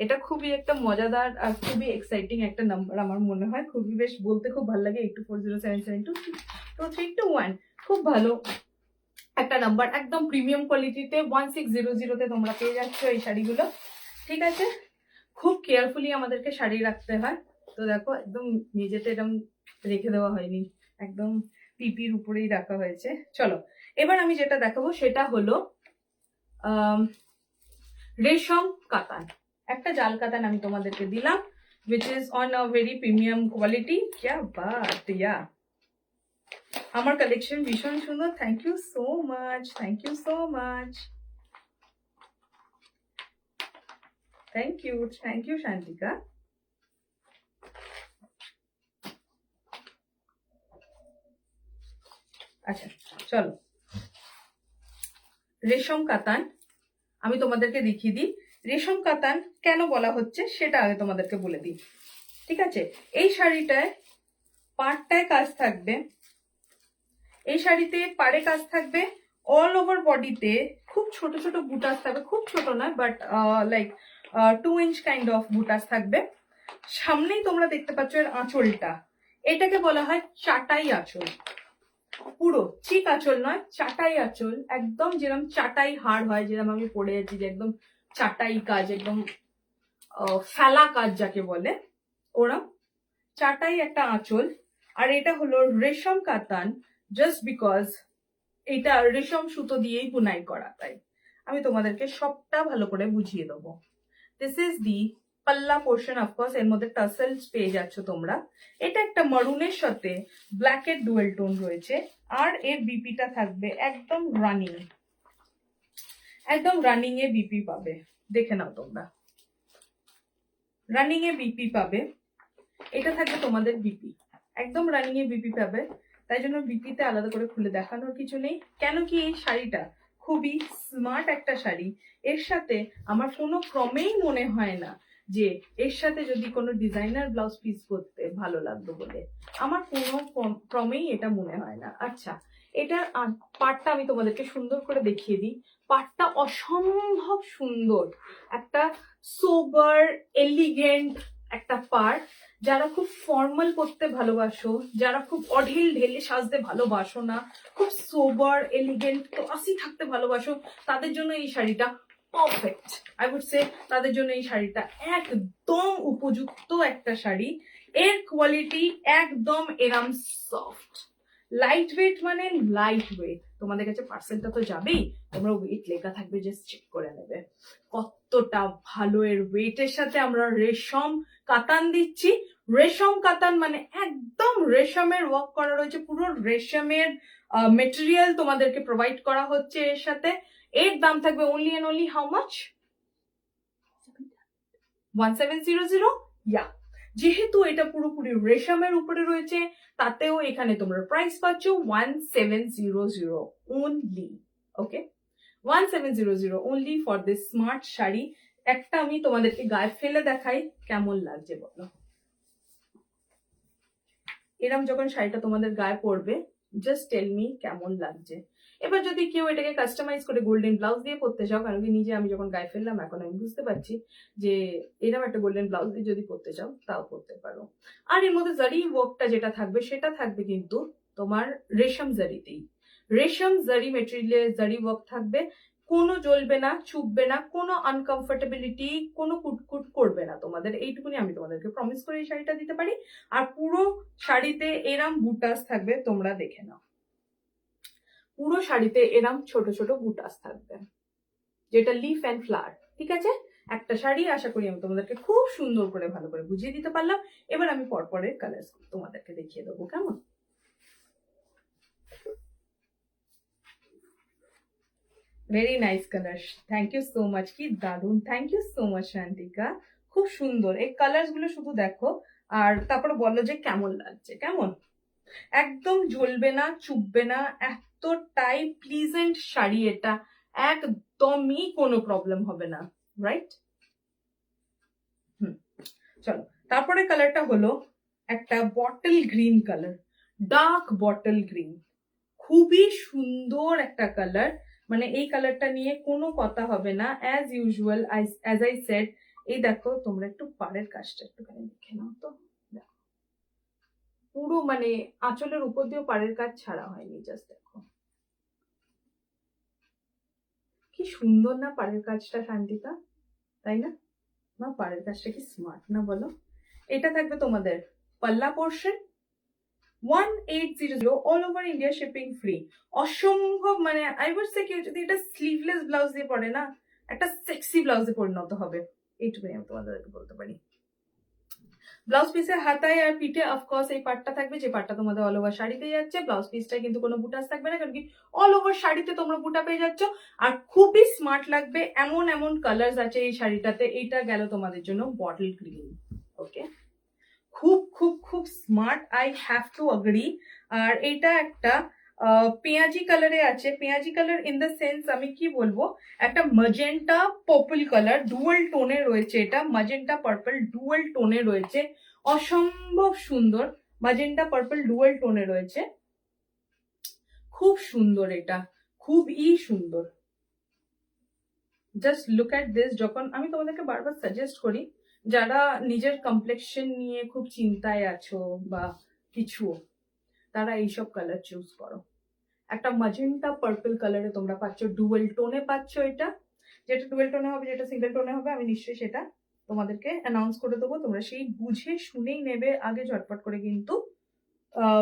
এটা খুবই একটা মজাদার আর খুবই এক্সাইটিং একটা নাম্বার আমার মনে হয়, খুবই বেশ বলতে খুব ভালো লাগে। 8240777321 খুব ভালো একটা নাম্বার, একদম প্রিমিয়াম কোয়ালিটিতে 1600-তে তোমরা পেয়ে যাচ্ছ এই শাড়িগুলো, ঠিক আছে? খুব কেয়ারফুলি আমাদেরকে শাড়ি রাখতে হয়। তো দেখো একদম নিজেতে এরকম রেখে দেওয়া হয়নি, একদম পিপির উপরেই রাখা হয়েছে। চলো, এবার আমি যেটা দেখাবো সেটা হলো রেশম কাতান। একটা জাল কাতান আমি তোমাদেরকে দিলাম, which is on a very premium quality. क्या बात या, আমার কালেকশন ভীষণ সুন্দর। Thank you so much, thank you so much, thank you Shantika. আচ্ছা চলো, রেশম কাতান আমি তোমাদেরকে দেখিয়ে দিই। রেশম কাতান কেন বলা হচ্ছে সেটা আগে তোমাদেরকে বলে দিই, ঠিক আছে? এই শাড়িটায় পাড়টায় কাজ থাকবে, এই শাড়িতে পাড়ে কাজ থাকবে, অল ওভার বডিতে খুব ছোট ছোট বুটাস থাকবে, খুব ছোট নয় but like 2 inch kind of বুটাস থাকবে। সামনেই তোমরা দেখতে পাচ্ছ এর আঁচলটা, এটাকে বলা হয় চাটাই আঁচল। পুরো চিক আঁচল নয়, চাটাই আঁচল, একদম যেরকম চাটাই হাড় হয়, যেরকম আমি পড়ে যাচ্ছি যে একদম চাটাই কাজ, একদম ফেলা কাজ যাকে বলে, ওরম চাটাই একটা আঁচল। আর এটা হলো রেশম কাতান, জাস্ট বিকজ এটা রেশম সুতো দিয়েই বুনাই করা, তাই আমি তোমাদেরকে সবটা ভালো করে বুঝিয়ে দেবো। দিস ইজ দি পাল্লা পোর্শন, অফকোর্স এর মধ্যে টাসেলস পেয়ে যাচ্ছ তোমরা। এটা একটা মারুনের সাথে ব্ল্যাকের ডুয়েল টোন রয়েছে, আর এর বিপিটা থাকবে একদম রানিং, একদম রানিং এ বিপি পাবে, দেখে নাও তোমরা, রানিং এ বিপি পাবে। এটা থাকবে তোমাদের বিপি, একদম রানিং এ বিপি পাবে, তাই জন্য বিপিতে আলাদা করে খুলে দেখানোর কিছু নেই। কেন কি এই শাড়িটা খুবই স্মার্ট একটা শাড়ি, এর সাথে আমার কোনো ক্রমেই মনে হয় না যে এর সাথে যদি কোনো ডিজাইনার ব্লাউজ পিস করতে ভালো লাগতো বলে, আমার কোনো ক্রমেই এটা মনে হয় না। আচ্ছা, এটার পাটটা আমি তোমাদেরকে সুন্দর করে দেখিয়ে দিই। পাটটা অসম্ভব সুন্দর, একটা সোবার এলিগেন্ট একটা পার্ট, যারা খুব ফর্মাল পরতে ভালোবাসো, যারা খুব অঢেল ঢেলে সাজতে ভালোবাসো না, খুব সোবার এলিগেন্ট ক্লাসি থাকতে ভালোবাসো, তাদের জন্য এই শাড়িটা পারফেক্ট। আই উড সে তাদের জন্য এই শাড়িটা একদম উপযুক্ত একটা শাড়ি। এর কোয়ালিটি একদম এরম সফট, লাইট ওয়েট, মানে লাইট ওয়েট। তোমাদের কাছে পার্সেলটা তো যাবেই, তোমরা ওয়েট লেখা থাকবে, জাস্ট চেক করে নেবে কতটা ভালো এর ওয়েটের সাথে আমরা রেশম কাতান দিচ্ছি। রেশম কাতান মানে একদম রেশমের ওয়ার্ক করা রয়েছে, পুরো রেশমের মেটেরিয়াল তোমাদেরকে প্রোভাইড করা হচ্ছে এর সাথে। এর দাম থাকবে only and only how much? 1700। Yeah, যেহেতু এটা পুরোপুরি রেশমের উপরে রয়েছে, তাতেও এখানে তোমরা প্রাইস পাচ্ছ 1700 only. Okay, 1700 only for this smart sari. একটা আমি তোমাদেরকে গায়ে ফেলে দেখাই কেমন লাগছে বলো। এরম যখন শাড়িটা তোমাদের গায়ে পড়বে, জাস্ট টেল মি কেমন লাগছে। এবার যদি কেউ এটাকে কাস্টমাইজ করে গোল্ডেন ব্লাউজ দিয়ে পরতে চাও, কারণ কি নিজে আমি যখন গায়ে ফেললাম এখন আমি বুঝতে পারছি যে এরকম একটা গোল্ডেন ব্লাউজ দিয়ে যদি পরতে চাও তাও পরতে পারো। আর এর মধ্যে জারি ওয়ার্কটা যেটা থাকবে সেটা থাকবে কিন্তু তোমার রেশম জারিতেই, রেশম জারি মেটেরিয়ালে জারি ওয়ার্ক থাকবে। কোনো জ্বলবে না, চুপবে না, কোনো আনকমফোর্টেবিলিটি, কোনো কুটকুট করবে না তোমাদের, এইটুকুনি আমি তোমাদেরকে প্রমিস করে এই শাড়িটা দিতে পারি। আর পুরো শাড়িতে এরাম বুটাস থাকবে, তোমরা দেখে নাও, পুরো শাড়িতে এরাম ছোট ছোট বুটাস থাকবে, যেটা লিফ অ্যান্ড ফ্লাওয়ার। ঠিক আছে, একটা শাড়ি আশা করি আমি তোমাদেরকে খুব সুন্দর করে ভালো করে বুঝিয়ে দিতে পারলাম। এবার আমি পরপরের কালার তোমাদেরকে দেখিয়ে দেবো, কেমন? Very nice colour, thank you so much, কি দারুন, thank you so much Shantika, খুব সুন্দর। এই কালার গুলো শুধু দেখো আর তারপরে বলো যে কেমন লাগছে। কেমন? একদম জ্বলবে না, চুপবে না, এতটাই প্লিজেন্ট শাড়ি এটা, একদমই কোনো প্রবলেম হবে না, রাইট? চলো, তারপরে কালারটা হলো একটা bottle green colour, dark bottle green, খুবই সুন্দর একটা কালার। মানে এই কালারটা নিয়ে কোনো কথা হবে না, as usual, as I said. এই দেখো, তোমরা একটু পাড়ের কাজটা একটুখানি দেখে নাও তো, পুরো মানে আঁচলের উপর দিয়েও পাড়ের কাজ ছাড়া হয়নি, জাস্ট দেখো কি সুন্দর না পাড়ের কাজটা শান্তিতা, তাই না? মা পাড়ের কাজটা কি স্মার্ট না বলো? এটা থাকবে তোমাদের পাল্লা portion, 1800, all over India shipping free. অসম্ভব, মানে আই উড সে কেউ যদি এটা স্লিভলেস ব্লাউজ দিয়ে পরে না, একটা সেক্সি ব্লাউজে পরিণত হবে, এইটুকুই আমি তোমাদেরকে বলতে পারি। ব্লাউজ পিসের হাতায় আর পিঠে অফকোর্স এই পার্টটা থাকবে, যে পার্টটা তোমাদের অল ওভার শাড়িতে যাচ্ছে। ব্লাউজ পিসটা কিন্তু কোনো বুটাস থাকবে না, কারণ কি অল ওভার শাড়িতে তোমরা বুটা পেয়ে যাচ্ছ। আর খুবই স্মার্ট লাগবে, এমন এমন কালার্স আছে এই শাড়িটাতে। এইটা গেল তোমাদের জন্য বটল গ্রিন, ওকে, খুব খুব খুব smart, I have to agree. আর এটা একটা পেঁয়াজি কালারে আছে, পেঁয়াজি কালার ইন দ্য সেন্স আমি কি বলবো, একটা ম্যাজেন্টা পার্পল কালার, ডুয়াল টোনে রয়েছে এটা, ম্যাজেন্টা পার্পল ডুয়াল টোনে রয়েছে, অসম্ভব সুন্দর। ম্যাজেন্টা পার্পল ডুয়াল টোনে রয়েছে, খুব সুন্দর, এটা খুবই সুন্দর। Just look at this. যখন আমি তোমাদেরকে বারবার সাজেস্ট করি, যারা নিজের কমপ্লেক্সন নিয়ে খুব চিন্তায় আছো বা কিছু, তারা এইসব কালার চুজ করো। একটা ম্যাজেন্টা পার্পল কালারে তোমরা পাচ্ছ, ডুয়েল টোনে পাচ্ছ এটা। যেটা ডুয়েল টোনে হবে, যেটা সিঙ্গেল টোনে হবে, আমি নিশ্চয়ই সেটা তোমাদেরকে অ্যানাউন্স করে দেবো। তোমরা সেই বুঝে শুনেই নেবে, আগে ঝটপট করে কিন্তু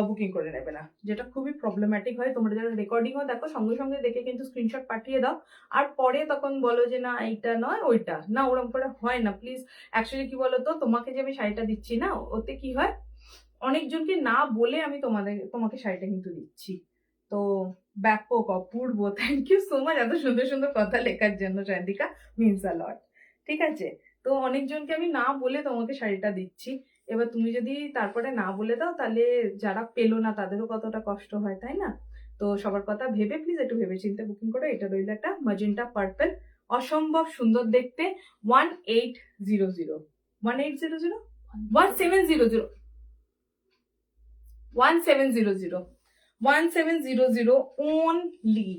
বুকিং করে নেবে না, যেটা খুবই প্রবলেম্যাটিক হয়। তোমরা যারা রেকর্ডিংও দেখো, সঙ্গে সঙ্গে দেখে কিন্তু স্ক্রিনশট পাঠিয়ে দাও, আর পরে তখন বলো যে না এইটা নয় ওইটা না, ওরকম করে হয় না প্লিজ। অ্যাকচুয়ালি কি বলতো, তোমাকে যে আমি শাড়িটা দিচ্ছি না, ওতে কি হয়, অনেকজনকে না বলে আমি তোমাকে শাড়িটা কিন্তু দিচ্ছি। তো ব্যাপক অপূর্ব, থ্যাংক ইউ সো মাচ এত সুন্দর সুন্দর কথা লেখার জন্য শান্তিকা, মিনস আ লট। ঠিক আছে, তো অনেকজনকে আমি না বলে তোমাকে শাড়িটা দিচ্ছি। এবার তুমি যদি তারপরে না বলে দাও, তাহলে যারা পেলো না তাদেরও কতটা কষ্ট হয়, তাই না? তো সবার কথা ভেবে প্লিজ একটু ভেবে চিন্তে বুকিং করো। এটা রইল একটা ম্যাজেন্টা পার্পল, অসম্ভব সুন্দর দেখতে। 1800, 1800, 1700, 1700, 1700 only,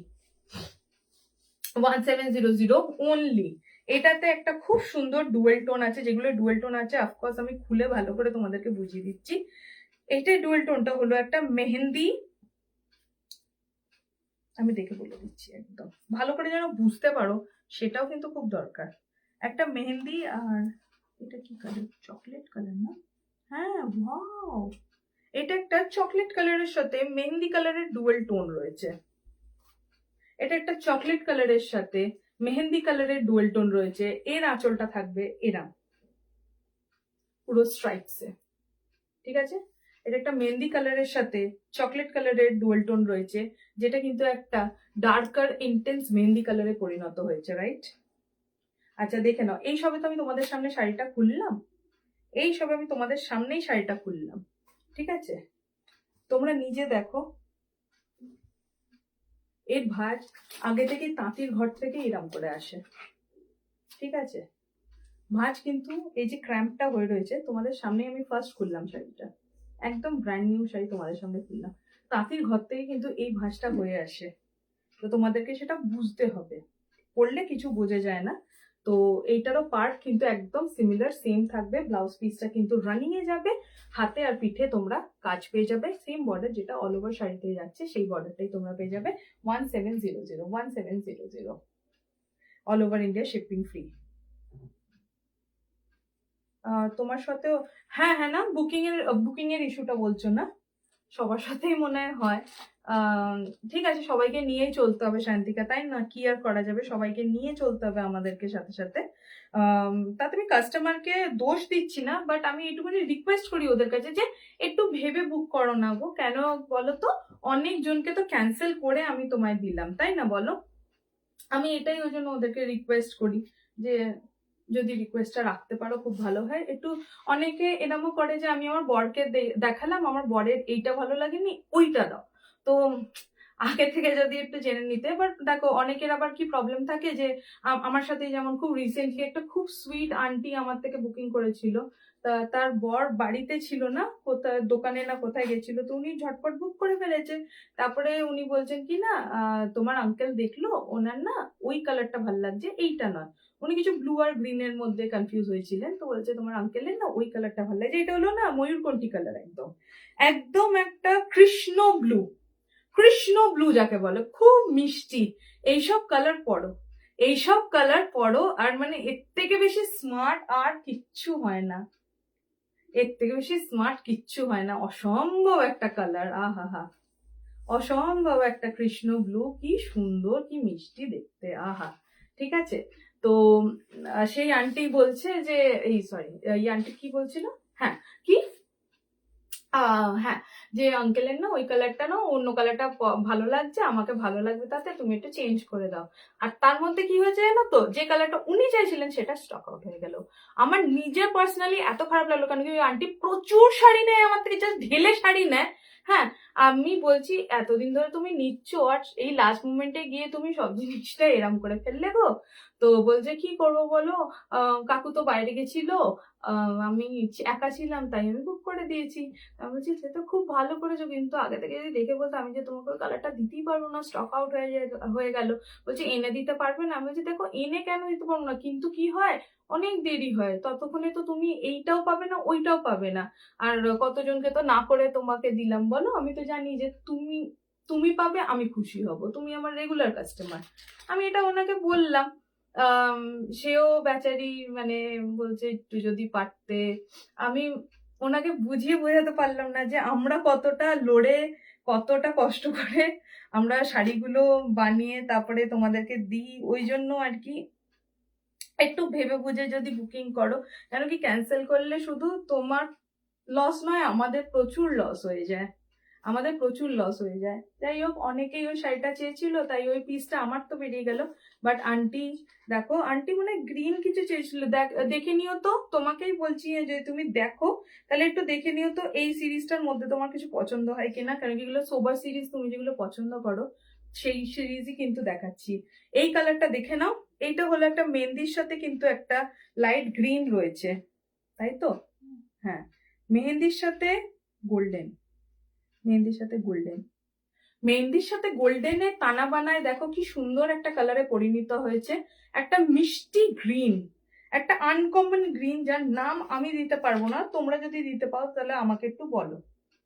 1700 only। এটাতে একটা খুব সুন্দর ডুয়েল টোন আছে, যেগুলো ডুয়েল টোন আছে অফকোর্স আমি খুলে ভালো করে তোমাদেরকে বুঝিয়ে দিচ্ছি। এইটাই ডুয়েল টোনটা হলো একটা মেহেন্দি, আমি দেখে বলে দিচ্ছি একদম ভালো করে যেন বুঝতে পারো, সেটাও কিন্তু খুব দরকার। একটা মেহেন্দি, আর এটা কি কালার, চকলেট কালার না? হ্যাঁ, ওয়াও, এটা একটা চকলেট কালারের সাথে মেহেন্দি কালারের ডুয়েল টোন রয়েছে। এটা একটা চকলেট কালারের সাথে মেহেন্দি কালারের ডুয়েল টোন রয়েছে। এর আঁচলটা থাকবে এরাম পুরো স্ট্রাইপসে, ঠিক আছে? এটা একটা মেহেন্দি কালারের সাথে চকলেট কালারের ডুয়েল টোন রয়েছে, যেটা কিন্তু একটা ডার্কার ইন্টেন্স মেহেন্দি কালারে পরিণত হয়েছে, রাইট? আচ্ছা দেখে নাও, এই সবে তো আমি তোমাদের সামনে শাড়িটা খুললাম, এই সবে আমি তোমাদের সামনেই শাড়িটা খুললাম, ঠিক আছে? তোমরা নিজে দেখো, এর ভাঁজ আগে থেকে তাঁতির ঘর থেকে এরম করে আসে, ঠিক আছে? ভাঁজ কিন্তু এই যে ক্র্যাম্পটা হয়ে রয়েছে, তোমাদের সামনে আমি ফার্স্ট খুললাম শাড়িটা, একদম ব্র্যান্ড নিউ শাড়ি তোমাদের সামনে খুললাম, তাঁতির ঘর থেকে কিন্তু এই ভাঁজটা হয়ে আসে। তো তোমাদেরকে সেটা বুঝতে হবে, পড়লে কিছু বোঝা যায় না। তো এইটারও পার্ট কিন্তু একদম সিমিলার সেম থাকবে, ব্লাউজ পিসটা কিন্তু রানিং এ যাবে, হাতে আর পিঠে তোমরা কাজ পেয়ে যাবে সেম বর্ডার, যেটা অল ওভার শাড়িতে যাচ্ছে সেই বর্ডারটাই তোমরা পেয়ে যাবে 1700 all over India shipping free. তোমার সাথেও, হ্যাঁ হ্যাঁ, না বুকিং এর ইস্যুটা বলছো না? সবার সাথেই মনে হয়। ঠিক আছে, সবাইকে নিয়েই চলতে হবে শান্তিকা, তাই না? কি আর করা যাবে, সবাইকে নিয়ে চলতে হবে আমাদেরকে সাথে সাথে। তাতে আমি কাস্টমারকে দোষ দিচ্ছি না, বাট আমি একটুখানি রিকোয়েস্ট করি ওদের কাছে যে একটু ভেবে বুক করো না গো। কেন বলো তো, অনেক জনকে তো ক্যান্সেল করে আমি তোমায় দিলাম, তাই না বলো? আমি এটাই ওই জন্য ওদেরকে রিকোয়েস্ট করি যে যদি রিকোয়েস্টটা রাখতে পারো খুব ভালো হয়। একটু অনেকে এরকমও করে যে আমি আমার বরকে দেখালাম, আমার বরের এইটা ভালো লাগেনি, ওইটা দাও। তো আগে থেকে যদি একটু জেনে নিতে। বাট দেখো, অনেকের আবার কি প্রবলেম থাকে যে আমার সাথে যেমন খুব রিসেন্টলি একটা খুব সুইট আন্টি আমার থেকে বুকিং করেছিল, তার বর বাড়িতে ছিল না, কোথায় দোকানে না কোথায় গেছিল, তো উনি ঝটপট বুক করে ফেলেছে। তারপরে উনি বলছেন কি না, তোমার আঙ্কেল দেখলো, ওনার না ওই কালারটা ভালো লাগছে, এইটা নয়। উনি কিছু ব্লু আর গ্রিন এর মধ্যে কনফিউজ হয়েছিলেন, তো বলছে তোমার আঙ্কেলের না ওই কালারটা ভালো লাগছে। এটা হলো না ময়ূরকণ্ঠী কালার, একদম একদম একটা কৃষ্ণ ব্লু, কৃষ্ণ ব্লু যাকে বলে, খুব মিষ্টি। এইসব কালার পরো, এইসব কালার পরো, আর মানে এর থেকে বেশি স্মার্ট আর কিচ্ছু হয় না, এর থেকে বেশি স্মার্ট কিচ্ছু হয় না। অসম্ভব একটা কালার, আহা হা, অসম্ভব একটা কৃষ্ণ ব্লু, কি সুন্দর কি মিষ্টি দেখতে, আহা। ঠিক আছে, তো সেই আন্টি বলছে যে, এই সরি, এই আন্টি কি বলছিল, হ্যাঁ কি, হ্যাঁ, যে আঙ্কেলের না ওই কালারটা না অন্য কালারটা ভালো লাগছে, আমাকে ভালো লাগবে, তাতে তুমি একটু চেঞ্জ করে দাও। আর তার মধ্যে কি হয়েছে জানো তো, যে কালারটা উনি চাইছিলেন সেটা স্টক আউট হয়ে গেল। আমার নিজের পার্সোনালি এত খারাপ লাগলো, কারণ কি ওই আন্টি প্রচুর শাড়ি নেয় আমার থেকে, জাস্ট ঢেলে শাড়ি নেয়। হ্যাঁ, আমি বলছি এতদিন ধরে তুমি নিচ্ছ, আর এই লাস্ট মোমেন্টে গিয়ে তুমি সব জিনিসটা এরম করে ফেললে গো। তো বলছে কি করবো বলো, কাকু তো বাইরে গেছিল, আমি একা ছিলাম তাই আমি বুক করে দিয়েছি। আমি বলছি সে তো খুব ভালো করেছো, কিন্তু আগে থেকে যদি দেখে বলতো আমি যে তোমাকে ওই কালারটা দিতেই পারবো না, স্টক আউট হয়ে গেল। বলছে এনে দিতে পারবে না? আমি বলছি দেখো, এনে কেন দিতে পারবো না, কিন্তু কি হয় অনেক দেরি হয়, ততক্ষণে তো তুমি এইটাও পাবে না ওইটাও পাবে না। আর কতজনকে তো না করে তোমাকে দিলাম বলো, আমি তো জানি যে তুমি তুমি পাবে, আমি খুশি হব, তুমি আমার রেগুলার কাস্টমার। আমি এটা ওনাকে বললাম। আহ সেও বেচারি মানে বলছে একটু যদি পারতে। আমি ওনাকে বুঝিয়ে বোঝাতে পারলাম না যে আমরা কতটা লড়ে, কতটা কষ্ট করে আমরা শাড়িগুলো বানিয়ে তারপরে তোমাদেরকে দিই। ওই জন্য আর কি একটু ভেবে বুঝে যদি বুকিং করো, কেন কি ক্যান্সেল করলে শুধু তোমার লস নয়, আমাদের প্রচুর লস হয়ে যায়, আমাদের প্রচুর লস হয়ে যায়। যাই হোক, অনেকেই ওই শাড়িটা চেয়েছিল, তাই ওই পিসটা আমার তো বেরিয়ে গেল। বাট আন্টি, দেখো আন্টি মানে গ্রিন কিছু চেয়েছিল, দেখে নিও তো, তোমাকেই বলছি যে তুমি দেখো, তাহলে একটু দেখে নিও তো এই সিরিজটার মধ্যে তোমার কিছু পছন্দ হয় কিনা, কারণ কি এগুলো সোবার সিরিজ, তুমি যেগুলো পছন্দ করো সেই সিরিজই কিন্তু দেখাচ্ছি। এই কালারটা দেখে নাও, এইটা হলো একটা মেহেন্দির সাথে কিন্তু একটা লাইট গ্রিন রয়েছে, তাই তো? হ্যাঁ, মেহেন্দির সাথে গোল্ডেন, মেহেন্দির সাথে গোল্ডেন। মেহেন্দির সাথে গোল্ডেনের টানা বানায় দেখো কি সুন্দর একটা কালারে পরিণত হয়েছে। একটা মিষ্টি গ্রিন, একটা আনকমন গ্রিন, যার নাম আমি দিতে পারবো না, তোমরা যদি দিতে পারো তাহলে আমাকে একটু বলো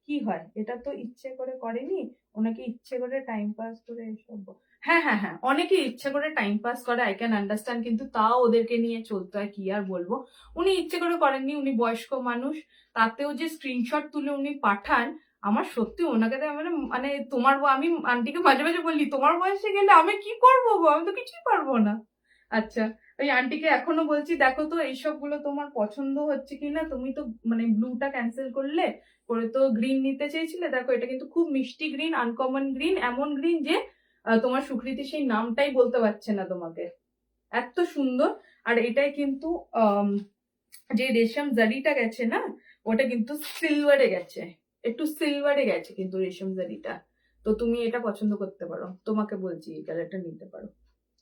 কি হয়। এটা তো ইচ্ছে করে করেনি, ওনাকে ইচ্ছে করে টাইম পাস করে এসব হ্যাঁ হ্যাঁ হ্যাঁ, অনেকে ইচ্ছে করে টাইম পাস করে, আই ক্যান আন্ডারস্ট্যান্ড, কিন্তু তাও ওদেরকে নিয়ে চলতে হয়, কি আর বলবো। উনি ইচ্ছে করে করেননি, উনি বয়স্ক মানুষ, তাতেও যে স্ক্রিনশট তুলে উনি পাঠান, আমার সত্যি ওনাকে মানে মানে তোমার আমি আন্টিকে মাঝে মাঝে বললি তোমার বয়সে গেলে আমি কি করবো গো, আমি তো কিছুই পারবো না। আচ্ছা, ওই আন্টিকে এখনো বলছি দেখো তো এইসব গুলো তোমার পছন্দ হচ্ছে কিনা, তুমি তো মানে ব্লুটা ক্যান্সেল করলে, করে তো গ্রিন নিতে চেয়েছিলে, দেখো এটা কিন্তু খুব মিষ্টি গ্রিন, আনকমন গ্রিন, এমন গ্রিন যে তোমার সুকৃতি সেই নামটাই বলতে পারছে না তোমাকে, এত সুন্দর। আর এটাই কিন্তু যে রেশম জারিটা গেছে না, ওটা কিন্তু সিলভারে গেছে, একটু সিলভারে গেছে কিন্তু রেশম জারিটা। তো তুমি এটা পছন্দ করতে পারো, তোমাকে বলছি এই কালারটা নিতে পারো,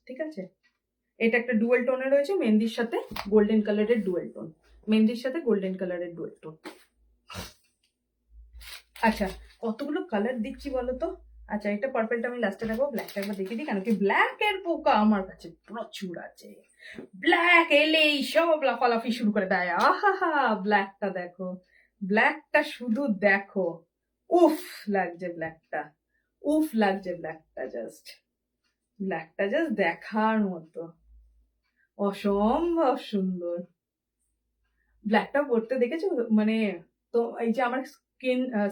ঠিক আছে। এটা একটা ডুয়েল টোনে রয়েছে, মেহেন্দির সাথে গোল্ডেন কালারের ডুয়েল টোন, মেহেন্দির সাথে গোল্ডেন কালারের ডুয়েল টোন। আচ্ছা, কতগুলো কালার দিচ্ছি বলো তো। আচ্ছা, এটা পার্পলটা আমি লাস্টে দেখাবো, ব্ল্যাকটা একবার দেখিয়ে দিই, কেন কি ব্ল্যাক এর পোকা আমার কাছে প্রচুর আছে। ব্ল্যাক এলেই সব লাফালাফি শুরু করে দেয়, আহা, ব্ল্যাকটা দেখো, ব্ল্যাকটা শুধু দেখো, উফ লাগছে ব্ল্যাকটা, উফ লাগছে ব্ল্যাকটা, জাস্ট ব্ল্যাকটা জাস্ট দেখার মতো, অসম্ভব সুন্দর। ব্ল্যাকটা পরতে দেখেছো মানে, তো এই যে আমার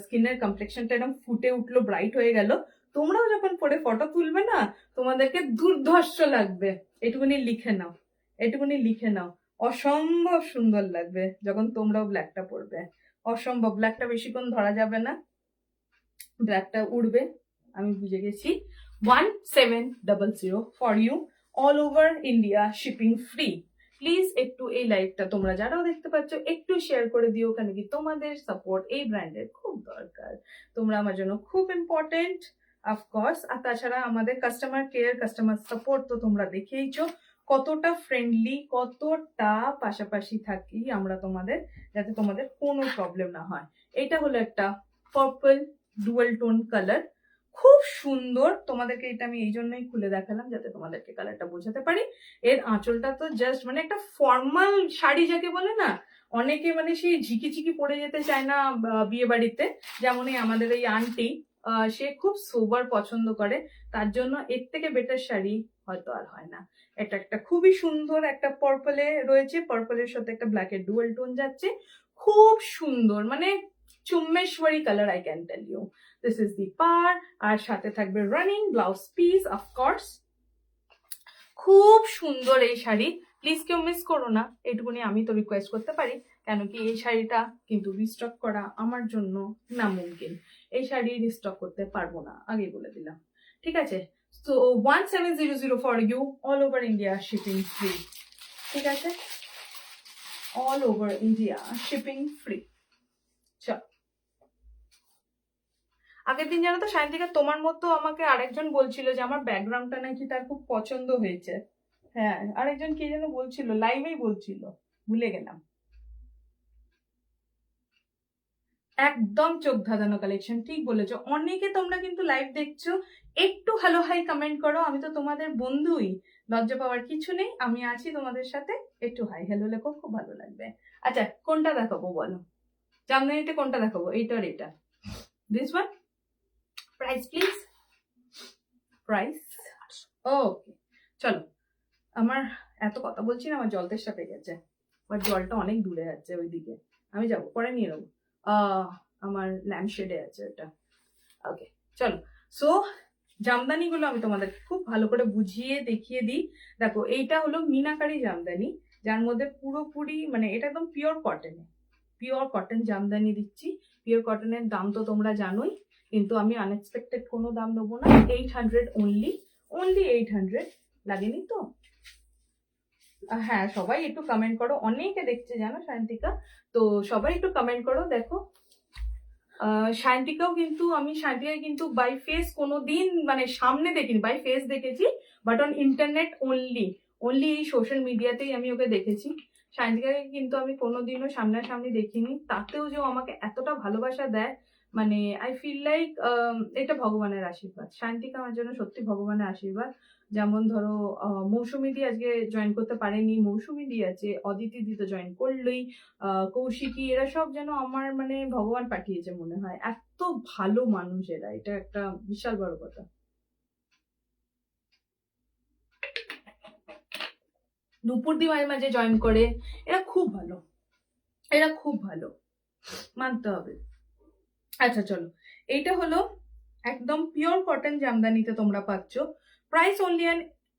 স্কিনের কমপ্লেকশনটা এরকম ফুটে উঠলো, ব্রাইট হয়ে গেল, তোমরাও যখন পরে ফটো তুলবে না, তোমাদেরকে দুর্ধর্ষ লাগবে, এটুকুনি লিখে নাও, এটুকুনি লিখে নাও, অসম্ভব সুন্দর লাগবে যখন তোমরাও ব্ল্যাকটা পরবে, অসম্ভব। ব্ল্যাকটা বেশিক্ষণ ধরা যাবে না, ব্ল্যাকটা উড়বে, আমি বুঝে গেছি। 1700 for you, all over India, shipping free. Please একটু এই লাইভটা তোমরা যারাও দেখতে পাচ্ছ একটু শেয়ার করে দিও, কেন কি তোমাদের সাপোর্ট এই ব্র্যান্ডের খুব দরকার, তোমরা আমার জন্য খুব ইম্পর্টেন্ট অফকোর্স। আর তাছাড়া আমাদের কাস্টমার কেয়ার, কাস্টমার সাপোর্ট তো তোমরা দেখেইছো কতটা ফ্রেন্ডলি, কতটা পাশাপাশি থাকি আমরা তোমাদের, যাতে তোমাদের কোনো প্রবলেম না হয়। এটা হলো একটা পার্পল ডুয়াল টোন কালার, খুব সুন্দর। তোমাদেরকে এটা আমি এই জন্যই খুলে দেখালাম যাতে তোমাদেরকে কালারটা বোঝাতে পারি। এর আঁচলটা তো জাস্ট মানে একটা ফর্মাল শাড়ি যাকে বলে না, অনেকে মানে সেই ঝিকি ঝিকি পরে যেতে চায় না বিয়ে বাড়িতে, যেমনই আমাদের এই আন্টি, সে খুব সোবার পছন্দ করে, তার জন্য এর থেকে বেটার শাড়ি হয়তো আর হয় না। এটা একটা খুবই সুন্দর একটা পার্পলে রয়েছে, পার্পলের সাথে একটা ব্ল্যাকের ডুয়াল টোন যাচ্ছে, খুব সুন্দর, মানে চুম্মেশ্বরী colour, I can tell you. This is the par, আর সাথে থাকবে রানিং ব্লাউজ পিস অফকোর্স। খুব সুন্দর এই শাড়ি, প্লিজ কেউ মিস করো না, এইটুকুনি আমি তো রিকোয়েস্ট করতে পারি, কেন কি এই শাড়িটা কিন্তু রিস্টক করা আমার জন্য নামুমকিন, এই শাড়ি রিস্টক করতে পারবো না, আগে বলে দিলাম, ঠিক আছে। তো 1700 for you, all over India shipping free, ঠিক আছে, all over India shipping free. চল, আগের দিন জানো তো সায়ন্তিকা তোমার মতো আমাকে আরেকজন বলছিল যে আমার ব্যাকগ্রাউন্ডটা নাকি তার খুব পছন্দ হয়েছে, হ্যাঁ আরেকজন কে যেন বলছিল, লাইভেই বলছিল, ভুলে গেলাম। একদম চোখ ধাঁধানো কালেকশন, ঠিক বলেছো। অনেকে তোমরা কিন্তু লাইভ দেখছো, একটু হ্যালো হাই কমেন্ট করো, আমি তো তোমাদের বন্ধুই, লজ্জা পাওয়ার কিছু নেই, আমি আছি তোমাদের সাথে, একটু হাই হ্যালো লেখো, খুব ভালো লাগবে। আচ্ছা, কোনটা দেখাবো বলো, জামদানিতে কোনটা দেখাবো, এইটা আর এটা, this one. Price please, price, okay. চলো, আমার এত কথা বলছি না, আমার জল তেষ্টা পেয়ে গেছে, বাট জলটা অনেক দূরে যাচ্ছে ওইদিকে, আমি যাবো পরে নিয়ে নেবো, আমার ল্যাম্প শেডে আছে ওটা, ওকে। চলো, সো জামদানিগুলো আমি তোমাদের খুব ভালো করে বুঝিয়ে দেখিয়ে দিই। দেখো, এইটা হলো মিনাকারি জামদানি, যার মধ্যে পুরোপুরি মানে এটা একদম পিওর কটনে, পিওর কটন জামদানি দিচ্ছি। পিওর কটনের দাম তো তোমরা জানোই, কিন্তু আমি আনএক্সপেক্টেড কোনো দাম নেবো না, 800 অনলি, অনলি 800, লাগেনি তো। হ্যাঁ, সবাই একটু কমেন্ট করো, অনেকে দেখছে জানো সায়ন্তিকা, তো সবাই একটু কমেন্ট করো। দেখো, সায়ন্তিকাও কিন্তু, আমি সায়ন্তিকাকে কিন্তু বাই ফেস কোনোদিন মানে সামনে দেখিনি, বাই ফেস দেখেছি, but on internet only, only এই সোশ্যাল মিডিয়াতেই আমি ওকে দেখেছি। সায়ন্তিকাকে কিন্তু আমি কোনোদিনও সামনাসামনি দেখিনি, তাতেও যে ও আমাকে এতটা ভালোবাসা দেয়, মানে আই ফিল লাইক এটা ভগবানের আশীর্বাদ। শান্তিকা আমার জন্য সত্যি ভগবানের আশীর্বাদ। যেমন ধরো মৌসুমী দি আজকে জয়েন করতে পারেনি, মৌসুমী দি আছে, অদিতি দি তো জয়েন করলোই, কৌশিকী, এরা সব যেন আমার মানে ভগবান পাঠিয়েছে মনে হয়। এত ভালো মানুষ এরা, এটা একটা বিশাল বড় কথা। নুপুর দি মাঝে মাঝে জয়েন করে, এরা খুব ভালো, এরা খুব ভালো, মানতে হবে। আচ্ছা চলো, এইটা হলো একদম পিওর কটন জামদানিতে তোমরা পাচ্ছ, price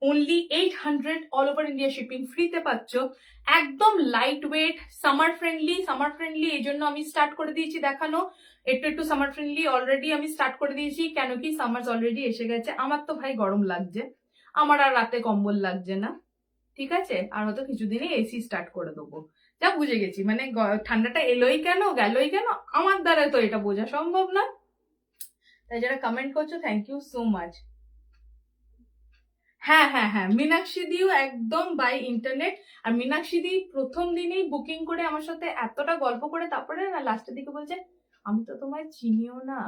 only 800, all over India shipping ফ্রিতে পাচ্ছ, একদম লাইট ওয়েট, সামার ফ্রেন্ডলি এই জন্য আমি স্টার্ট করে দিয়েছি দেখানো, একটু একটু সামার ফ্রেন্ডলি অলরেডি আমি স্টার্ট করে দিয়েছি, কেন কি সামার অলরেডি এসে গেছে। আমার তো ভাই গরম লাগছে, আমার আর রাতে কম্বল লাগছে না, ঠিক আছে, আর হয়তো কিছুদিনে এসি স্টার্ট করে দেবো, যা বুঝে গেছি, মানে ঠান্ডাটা এলোই কেন গেলোই কেন, আমার দ্বারা তো এটা বোঝা সম্ভব না। তাই যারা কমেন্ট করছো, থ্যাংক ইউ সো মাচ। হ্যাঁ হ্যাঁ হ্যাঁ, মীনাক্ষী দিও একদম বাই ইন্টারনেট। আর মীনাক্ষী দি প্রথম দিনেই বুকিং করে আমার সাথে এতটা গল্প করে তারপরে না লাস্টের দিকে বলছে, আমি তো তোমায় চিনিও না,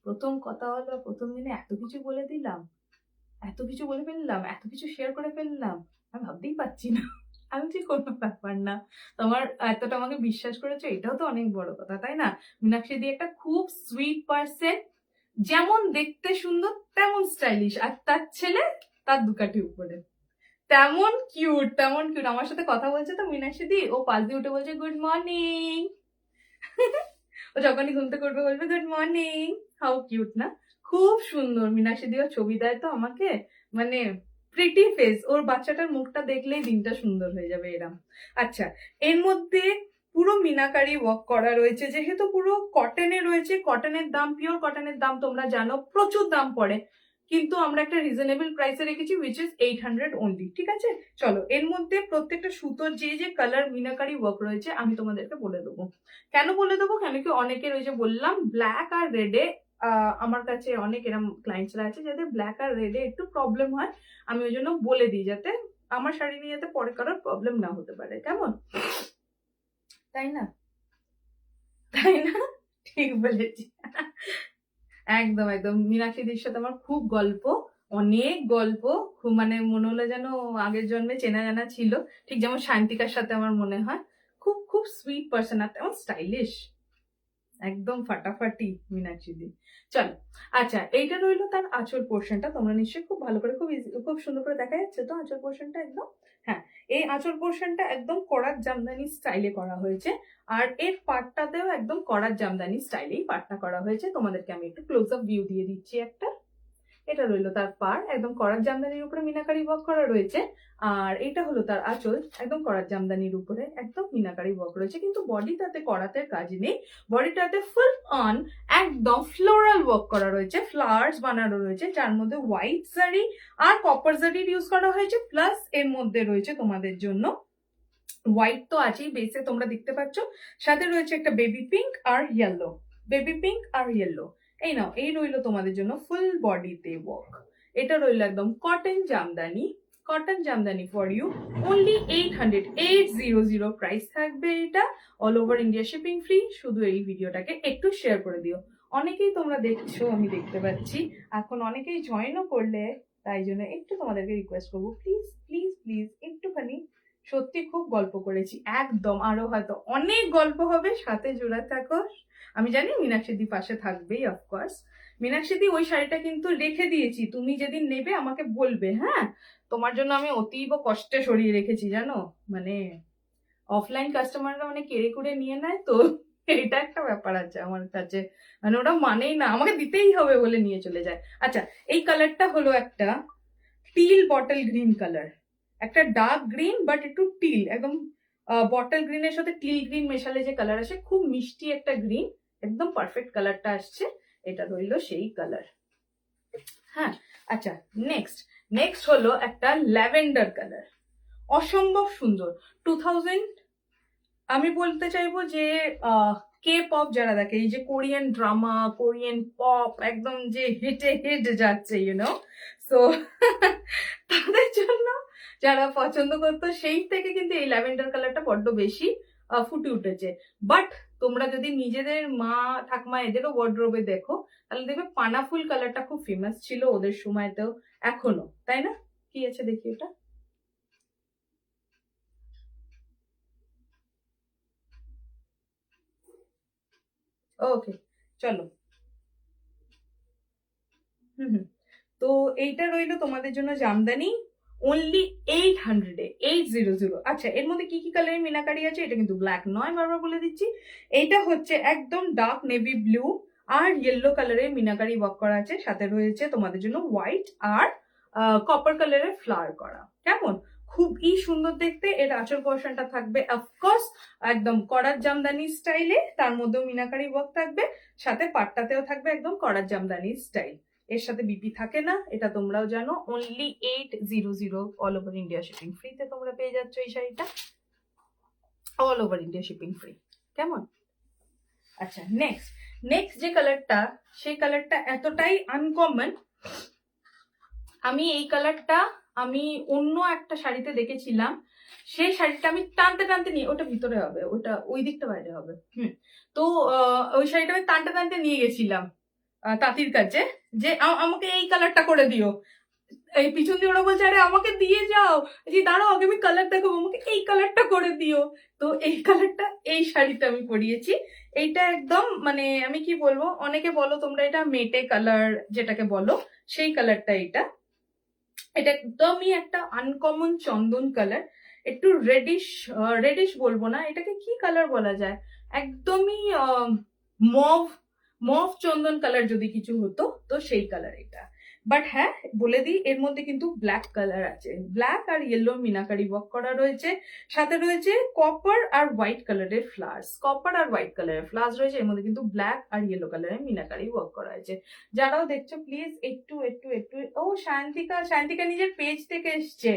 প্রথম কথা হলো প্রথম দিনে এত কিছু বলে দিলাম, এত কিছু বলে ফেললাম, এত কিছু শেয়ার করে ফেললাম, আমি ভাবতেই পারছি না। আমি ঠিক কোনো ব্যাপার না, তোমার এতটা আমাকে বিশ্বাস করেছো, এটাও তো অনেক বড় কথা, তাই না? মীনাক্ষী দি একটা খুব সুইট পার্সন, যেমন দেখতে সুন্দর তেমন স্টাইলিশ, আর তার ছেলে তার দুকাঠি উপরে, তেমন কিউট তেমন কিউট। আমার সাথে কথা বলছে তো মীনাক্ষী দি, ও পাশ দিয়ে উঠে বলছে গুড মর্নিং। ও যখনই ঘুম থেকে উঠবে বলবে গুড মর্নিং, হাউ কিউট না, খুব সুন্দর। মীনাক্ষী দিও ছবি দেয় তো আমাকে, মানে প্রিটি ফেস, ওর বাচ্চাটার মুখটা দেখলেই দিনটা সুন্দর হয়ে যাবে এরম। আচ্ছা, এর মধ্যে পুরো মিনাকারি ওয়ার্ক করা রয়েছে, যেহেতু পুরো কটনে রয়েছে, কটনের দাম, পিওর কটনের দাম তোমরা জানো প্রচুর দাম পড়ে, কিন্তু আমরা একটা রিজনেবল প্রাইসে রেখেছি, উইচ ইজ 800 অনলি, ঠিক আছে। চলো, এর মধ্যে প্রত্যেকটা সুতোর যে যে কালার মিনাকারি ওয়ার্ক রয়েছে আমি তোমাদেরকে বলে দেবো। কেন বলে দেবো, কেন কি অনেকের ওই যে বললাম ব্ল্যাক আর রেডে, আমার কাছে অনেক এরকম ক্লায়েন্টসরা আছে যাদের ব্ল্যাক আর রেডে একটু প্রবলেম হয়, আমি ওই জন্য বলে দিই যাতে আমার শাড়ি নিয়ে যাতে পরে কারোর প্রবলেম না হতে পারে, কেমন, তাই না, তাই না, ঠিক বলেছি। একদম একদম, মীনাক্ষী দির সাথে আমার খুব গল্প, অনেক গল্প, খুব মানে মনে হলো যেন আগের জন্মে চেনা জানা ছিল, ঠিক যেমন শান্তিকার সাথে আমার মনে হয়। খুব খুব সুইট পার্সন, আর তেমন স্টাইলিশ, একদম ফাটাফাটি মীনাক্ষী দি। চলো, আচ্ছা, এইটা রইলো তার আঁচল পোর্শনটা, তোমরা নিশ্চয়ই খুব ভালো করে খুব সুন্দর করে দেখা যাচ্ছে তো আঁচল পোর্শনটা একদম। হ্যাঁ, এই আঁচল পোর্শনটা একদম করাত জামদানি স্টাইলে করা হয়েছে, আর এর পাটটাতেও একদম করাত জামদানি স্টাইলেই পাটটা করা হয়েছে। তোমাদেরকে আমি একটু ক্লোজ আপ ভিউ দিয়ে দিচ্ছি একটা, এটা রইলো তার পাড়, একদম করাত জামদানির উপরে মিনাকারি ওয়ার্ক করা রয়েছে, আর এটা হলো তার আঁচল, একদম করাত জামদানির উপরে একদম মিনাকারি ওয়ার্ক রয়েছে, কিন্তু বডিটাতে করাতের কাজ নেই, বডিটাতে ফুল অন একদম ফ্লোরাল ওয়ার্ক করা রয়েছে, ফ্লাওয়ার্স বানানো রয়েছে, যার মধ্যে হোয়াইট জারি আর কপার জারির ইউজ করা হয়েছে, প্লাস এর মধ্যে রয়েছে তোমাদের জন্য হোয়াইট তো আছেই বেসে তোমরা দেখতে পাচ্ছ, সাথে রয়েছে একটা বেবি পিঙ্ক আর ইয়েলো, বেবি পিঙ্ক আর ইয়েলো, এই নাও, এই রইলো তোমাদের জন্য ফুল বডিতে ওয়ার্ক। এটা রইলো একদম cotton Jamdani, cotton Jamdani for you, only 800 price থাকবে এটা, all over India shipping free. শুধু এই ভিডিওটাকে একটু শেয়ার করে দিও, অনেকেই তোমরা দেখছো আমি দেখতে পাচ্ছি, এখন অনেকেই জয়েনও করলে, তাই জন্য একটু তোমাদেরকে রিকোয়েস্ট করবো, প্লিজ প্লিজ প্লিজ একটুখানি, সত্যি খুব গল্প করেছি একদম, আরো হয়তো অনেক গল্প হবে, সাথে জোড়া থাকো। আমি জানি মীনাক্ষী দি পাশে থাকবেই, অফকোর্স। মীনাক্ষী দি ওই শাড়িটা কিন্তু রেখে দিয়েছি, তুমি যেদিন নেবে আমাকে বলবে, হ্যাঁ, তোমার জন্য আমি অতীব কষ্টে সরিয়ে রেখেছি জানো, মানে অফলাইন কাস্টমাররা মানে কেড়ে কুড়ে নিয়ে নেয় তো, এটা একটা ব্যাপার আছে আমার কাছে, মানে ওটা মানেই না, আমাকে দিতেই হবে বলে নিয়ে চলে যায়। আচ্ছা, এই কালারটা হলো একটা টিল বটল গ্রিন কালার, একটা ডার্ক গ্রিন বাট একটু টিল, একদম বটল গ্রিনের সাথে টিল গ্রিন মেশালে যে কালার আসে, খুব মিষ্টি একটা গ্রিন, একদম পারফেক্ট কালারটা আসছে, এটা রইলো সেই কালার। হ্যাঁ, আচ্ছা, নেক্সট নেক্সট হলো একটা ল্যাভেন্ডার কালার, অসম্ভব সুন্দর। 2000, আমি বলতে চাইবো যে কে পপ যারা দেখে, এই যে কোরিয়ান ড্রামা, কোরিয়ান পপ একদম যে হিটে হিট যাচ্ছে, ইউনো, সো তাদের জন্য যারা পছন্দ করতো সেই থেকে কিন্তু এই ল্যাভেন্ডার কালারটা বড্ড বেশি ফুটে উঠেছে, বাট তোমরা যদি নিজেদের মা ঠাকুমা এদেরও ওয়ার্ড্রোবে দেখো, তাহলে দেখবে পানাফুল কালারটা খুব ফেমাস ছিল ওদের সময়তেও, এখনো, তাই না? কি আছে দেখি এটা। ওকে, চলো। হুম হুম। তো এইটা রইলো তোমাদের জন্য জামদানি, অনলি 800 800। আচ্ছা, এর মধ্যে কি কি কালারের মিনাকারি আছে? এটা কিন্তু ব্ল্যাক নয়, বারবার বলে দিচ্ছি। এইটা হচ্ছে একদম ডার্ক নেভি ব্লু আর ইয়েলো কালারের মিনাকারি ওয়ার্ক করা আছে, সাথে রয়েছে তোমাদের জন্য হোয়াইট আর কপার কালারের ফ্লাওয়ার করা। কেমন? খুবই সুন্দর দেখতে। এর আঁচল পোর্শনটা থাকবে অফকোর্স একদম করার জামদানি স্টাইলে, তার মধ্যেও মিনাকারি ওয়ার্ক থাকবে, সাথে পাট্টাতেও থাকবে একদম করার জামদানি স্টাইল। এর সাথে বিপি থাকে না, এটা তোমরাও জানো। Only 800 all over India shipping ফ্রিতে তোমরা পেয়ে যাচ্ছ এই শাড়িটা, all over India shipping free. কেমন? আচ্ছা, নেক্সট নেক্সট যে কালারটা, সেই কালারটা এতটাই আনকমন। আমি এই কালারটা আমি অন্য একটা শাড়িতে দেখেছিলাম, সেই শাড়িটা আমি টানতে টানতে নিয়ে, ওটা ভিতরে হবে, ওটা ওই দিকটা বাইরে হবে। তো ওই শাড়িটা আমি টানতে টানতে নিয়ে গেছিলাম তাঁতির কাছে, যে আমাকে এই কালারটা করে দিও। এই পিছন দিয়ে ওরা বলছে আরে আমাকে দিয়ে যাও, যে দাঁড়াও আগে আমি কালার দেখাবো, আমাকে এই কালারটা করে দিও। তো এই কালারটা এই শাড়িতে আমি পরিয়েছি। এইটা একদম মানে আমি কি বলবো, অনেকে বলো তোমরা এটা মেটে কালার যেটাকে বলো, সেই কালারটা এটা। এটা একদমই একটা আনকমন চন্দন কালার, একটু রেডিশ, রেডিশ বলবো না, এটাকে কি কালার বলা যায়, একদমই মভ মভ চন্দন কালার যদি কিছু হতো তো সেই কালার এটা। বাট হ্যাঁ, বলে দিই এর মধ্যে কিন্তু ব্ল্যাক কালার আছে, ব্ল্যাক আর ইয়েলো মিনাকারি ওয়ার্ক করা রয়েছে, সাথে রয়েছে কপার আর হোয়াইট কালারের ফ্লাওয়ার্স, কপার আর হোয়াইট কালারের ফ্লাওয়ার্স রয়েছে। এর মধ্যে কিন্তু ব্ল্যাক আর ইয়েলো কালারের মিনাকারি ওয়ার্ক করা হয়েছে। যারাও দেখছো প্লিজ একটু একটু একটু, ও শান্তিকা, শান্তিকা নিজের পেজ থেকে এসছে।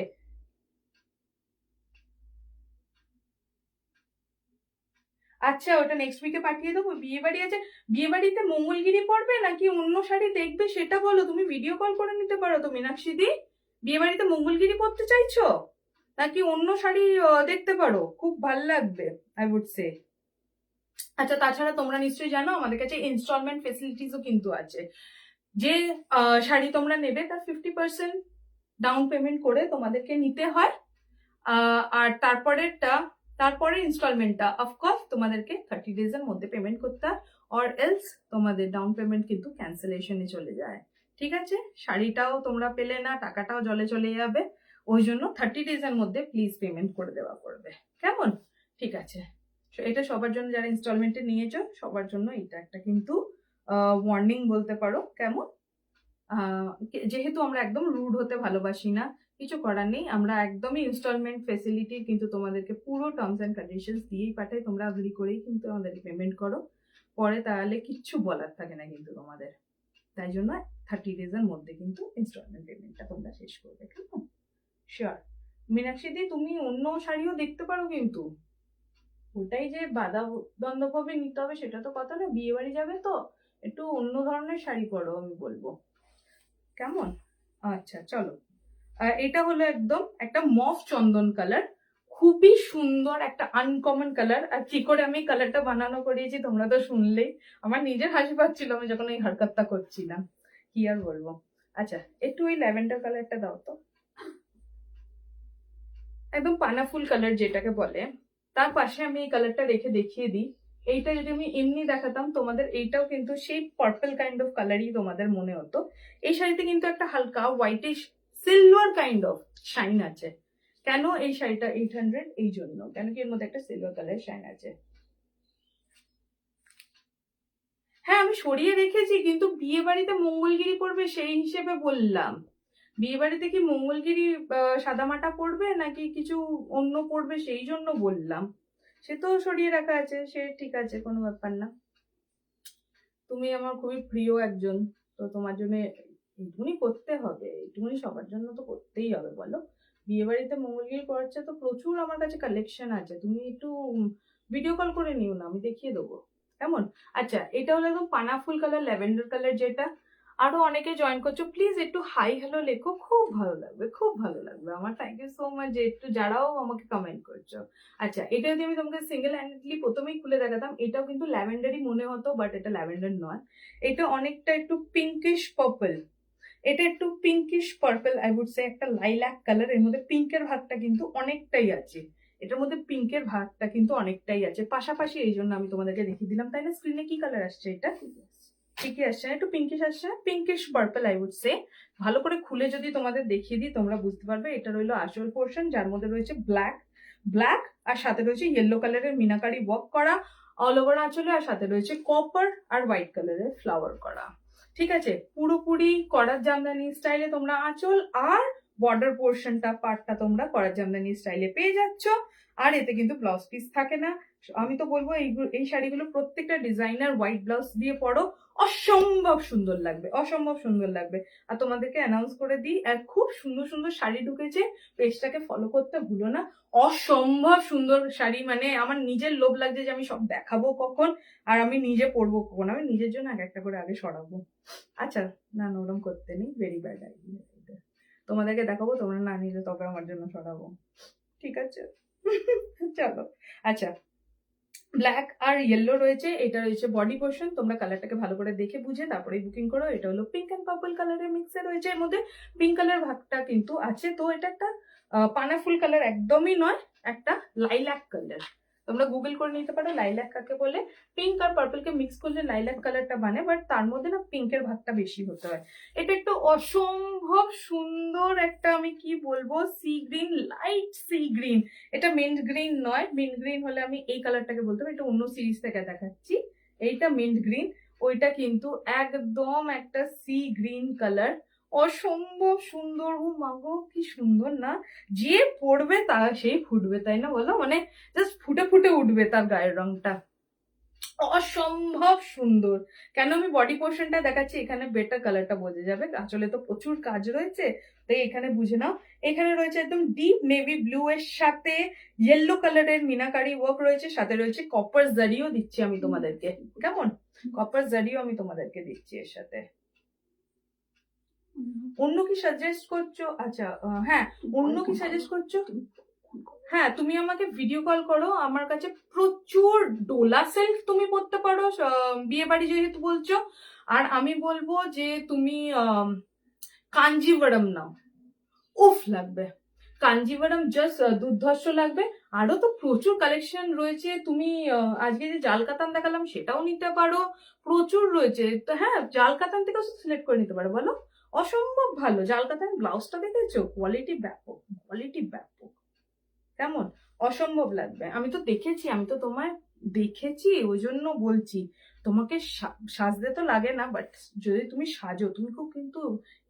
আচ্ছা, ওটা নেক্সট উইকে পাঠিয়ে দেবো। বিয়ে বাড়ি আছে, বিয়ে বাড়িতে মঙ্গলগিরি পড়বে নাকি অন্য শাড়ি দেখবে সেটা বলো, তুমি ভিডিও কল করে নিতে পারো তো মীনাক্ষী দি। বিয়ে বাড়িতে মঙ্গলগিরি পড়তে চাইছো নাকি অন্য শাড়ি দেখতে পারো, খুব ভাল লাগবে আই উড সে। আচ্ছা, তাছাড়া তোমরা নিশ্চয়ই জানো আমাদের কাছে ইনস্টলমেন্ট ফেসিলিটিসও কিন্তু আছে। যে শাড়ি তোমরা নেবে তার 50% ডাউন পেমেন্ট করে তোমাদেরকে নিতে হয়, আর তারপরে ইনস্টলমেন্টটা অফকোর্স তোমাদেরকে 30 days এর মধ্যে পেমেন্ট করতে হয়, অর এলস তোমাদের ডাউন পেমেন্ট কিন্তু ক্যান্সেলেশনে চলে যায়। ঠিক আছে, শাড়িটাও তোমরা পেলে না, টাকাটাও জলে চলে যাবে, ওই জন্য 30 days এর মধ্যে প্লিজ পেমেন্ট করে দেওয়া করবে। কেমন? ঠিক আছে, এটা সবার জন্য, যারা ইনস্টলমেন্টে নিয়েছো সবার জন্য এটা একটা কিন্তু ওয়ার্নিং বলতে পারো। কেমন? যেহেতু আমরা একদম রুড হতে ভালোবাসি না, কিছু করার নেই, আমরা একদমই ইনস্টলমেন্ট ফেসিলিটি কিন্তু তোমাদেরকে পুরো টার্মস অ্যান্ড কন্ডিশনস দিয়েই পাঠাই, তোমরা এগ্রি করেই কিন্তু আমাদেরকে পেমেন্ট করো, পরে তাহলে কিচ্ছু বলার থাকে না কিন্তু তোমাদের। তাই জন্য 30 days এর মধ্যে কিন্তু ইনস্টলমেন্ট পেমেন্টটা তোমরা শেষ করবে। কেমন? শিওর। মীনাক্ষী দি, তুমি অন্য শাড়িও দেখতে পারো কিন্তু, ওটাই যে বাধা দ্বন্দ্বভাবে নিতে হবে সেটা তো কথা না, বিয়ে বাড়ি যাবে তো একটু অন্য ধরনের শাড়ি পরো আমি বলবো। কেমন? আচ্ছা, চলো। এটা হলো একদম একটা মফ চন্দন কালার, খুবই সুন্দর একটা আনকমন কালার। আর কি করে আমি কালারটা বানানো করিয়েছি তোমরা তো শুনলেই, আমার নিজের হাসি পাচ্ছিল আমি যখন এই হারকাতটা করছিলাম, কি আর বলবো। আচ্ছা, একটু ওই ল্যাভেন্ডার কালারটা দাও তো, একদম পানাফুল কালার যেটাকে বলে, তার পাশে আমি এই কালারটা রেখে দেখিয়ে দিই। এইটা যদি আমি এমনি দেখাতাম তোমাদের, এইটাও কিন্তু সেই পার্পল কাইন্ড অফ কালারই তোমাদের মনে হতো। এই শাড়িতে কিন্তু একটা হালকা whitish silver kind of shine আছে। কেন এই শাড়িটা 800? এই জন্য, কেন কি এর মধ্যে একটা সিলভার কালার শাইন আছে। হ্যাঁ, আমি সরিয়ে রেখেছি, কিন্তু বিয়ে বাড়িতে মঙ্গলগিরি পড়বে সেই হিসেবে বললাম। বিয়ে বাড়িতে কি মঙ্গলগিরি সাদামাটা পড়বে নাকি কিছু অন্য পড়বে সেই জন্য বললাম। সে তো সরিয়ে রাখা আছে, সে ঠিক আছে, কোনো ব্যাপার না। তুমি আমার খুবই প্রিয় একজন, তো তোমার জন্য এইটুকুনি করতে হবে, এইটুকুনি সবার জন্য তো করতেই হবে বলো। বিয়ে বাড়িতে মঙ্গলগিরি পড়াচ্ছে তো প্রচুর আমার কাছে কালেকশন আছে, তুমি একটু ভিডিও কল করে নিও না, আমি দেখিয়ে দেবো। কেমন? আচ্ছা, এটা হলো একদম পানাফুল কালার ল্যাভেন্ডার কালার যেটা, আরো অনেকে জয়েন করছো, প্লিজ একটু হাই হ্যালো লেখো, খুব ভালো লাগবে, খুব ভালো লাগবে আমার। থ্যাংক ইউ সো মাচ যে একটু যারাও আমাকে কমেন্ট করছো। আচ্ছা, এটা যদি আমি তোমাকে সিঙ্গেল হ্যান্ডেডলি প্রথমেই খুলে দেখাতাম, এটাও কিন্তু ল্যাভেন্ডারই মনে হতো, বাট এটা ল্যাভেন্ডার নয়, এটা অনেকটা একটু পিঙ্কিশ পার্পল। এটা একটু pinkish purple, I would say একটা লাইল্যাক কালার, এর মধ্যে পিঙ্কের ভাগটা কিন্তু অনেকটাই আছে, এটার মধ্যে পিঙ্কের ভাগটা কিন্তু অনেকটাই আছে পাশাপাশি, এই জন্য আমি তোমাদেরকে দেখিয়ে দিলাম। তাই না? স্ক্রিনে কি কালার আসছে? এটা ঠিকই আসছে, একটু পিঙ্কিশ আসছে, pinkish purple I would say. ভালো করে খুলে যদি তোমাদের দেখিয়ে দিই তোমরা বুঝতে পারবে। এটা রইলো আসল পোর্শন, যার মধ্যে রয়েছে ব্ল্যাক ব্ল্যাক, আর সাথে রয়েছে ইয়েলো কালারের মিনাকারি ওয়ার্ক করা অল ওভার আঁচলে, আর সাথে রয়েছে কপার আর হোয়াইট কালারের ফ্লাওয়ার করা। ঠিক আছে, পুরোপুরি করার জামদানি স্টাইলে তোমরা আঁচল আর বর্ডার পোর্শনটা পার্টটা তোমরা করার জামদানি স্টাইলে পেয়ে যাচ্ছ। আর এতে কিন্তু ব্লাউজ পিস থাকে না। আমি তো বলবো এই শাড়িগুলো প্রত্যেকটা ডিজাইনার হোয়াইট ব্লাউজ দিয়ে পরো, অসম্ভব সুন্দর লাগবে, অসম্ভব সুন্দর লাগবে। আর তোমাদেরকে অ্যানাউন্স করে দিই, আর খুব সুন্দর সুন্দর শাড়ি ঢুকেছে, পেজটাকে ফলো করতে ভুলো না। অসম্ভব সুন্দর শাড়ি, মানে আমার নিজের লোভ লাগছে যে আমি সব দেখাবো কখন, আর আমি নিজে পরবো কখন। আমি নিজের জন্য এক একটা করে আগে সরাবো। আচ্ছা, না ওরম করতে নেই, ভেরি ব্যাড আইডিয়া। তোমাদেরকে দেখাবো, তোমরা না নিলে তবে আমার জন্য সরাবো, ঠিক আছে? চলো, আচ্ছা, ব্ল্যাক আর ইয়েলো রয়েছে, এটা রয়েছে বডি পোর্শন। তোমরা কালারটাকে ভালো করে দেখে বুঝে তারপরে বুকিং করো। এটা হলো পিঙ্ক এন্ড পার্পল কালারের মিক্সে রয়েছে, এর মধ্যে পিঙ্ক কালার ভাগটা কিন্তু আছে। তো এটা একটা পানাফুল কালার একদমই নয়, একটা লাইল্যাক কালার। তোমরা গুগল করে নিতে পারো লাইল্যাক কাকে বলে। পিঙ্ক আর পার্পলকে মিক্স করলে লাইল্যাক কালারটা বানে, বাট তার মধ্যে না পিঙ্কের ভাগটা বেশি হতে হয়। এটা একটু অসম্ভব সুন্দর একটা, আমি কি বলবো, sea green, light sea green. এটা মিন্ট গ্রিন নয়, মিন্ট গ্রিন হলে আমি এই কালারটাকে বলতাম, এটা অন্য সিরিজ থেকে দেখাচ্ছি। এইটা মিন্ট গ্রিন, ওইটা কিন্তু একদম একটা সি গ্রিন কালার, অসম্ভব সুন্দর। ও মাগো কি সুন্দর না, যে পড়বে তা সেই ফুটবে, তাই না বলো? মানে জাস্ট ফুটে ফুটে উঠবে তার গায়ের রংটা, অসম্ভব সুন্দর। কেন আমি বডি পোর্শনটা দেখাচ্ছি, এখানে বেটার কালারটা বোঝা যাবে, আসলে তো প্রচুর কাজ রয়েছে, তাই এখানে বুঝে নাও। এখানে রয়েছে একদম ডিপ নেভি ব্লু এর সাথে ইয়েলো কালারের মিনাকারি ওয়ার্ক রয়েছে, সাথে রয়েছে কপার জারিও দিচ্ছি আমি তোমাদেরকে। কেমন? কপার জারিও আমি তোমাদেরকে দিচ্ছি এর সাথে। অন্য কি সাজেস্ট করছো? আচ্ছা, হ্যাঁ, অন্য কি সাজেস্ট করছো? হ্যাঁ, তুমি আমাকে ভিডিও কল করো, আমার কাছে প্রচুর ডোলা সিল্ক তুমি পরতে পারো, বিয়ে বাড়ি যেহেতু বলছো। আর আমি বলবো যে তুমি কাঞ্জিভারম নাও, উফ লাগবে। কাঞ্জিভারম জাস্ট দুর্ধর্ষ লাগবে। আরো তো প্রচুর কালেকশন রয়েছে, তুমি আজকে যে জাল কাতান দেখালাম সেটাও নিতে পারো, প্রচুর রয়েছে। তো হ্যাঁ, জাল কাতান থেকেও সিলেক্ট করে নিতে পারো। বলো, অসম্ভব ভালো জাল কাতান। ব্লাউজটা দেখেছো? কোয়ালিটি ব্যাপক, কোয়ালিটি ব্যাপক। কেমন? অসম্ভব লাগবে। আমি তো দেখেছি, আমি তো তোমায় দেখেছি, ওই জন্য বলছি। তোমাকে সাজতে তো লাগে না, বাট যদি তুমি সাজো, তুমি খুব কিন্তু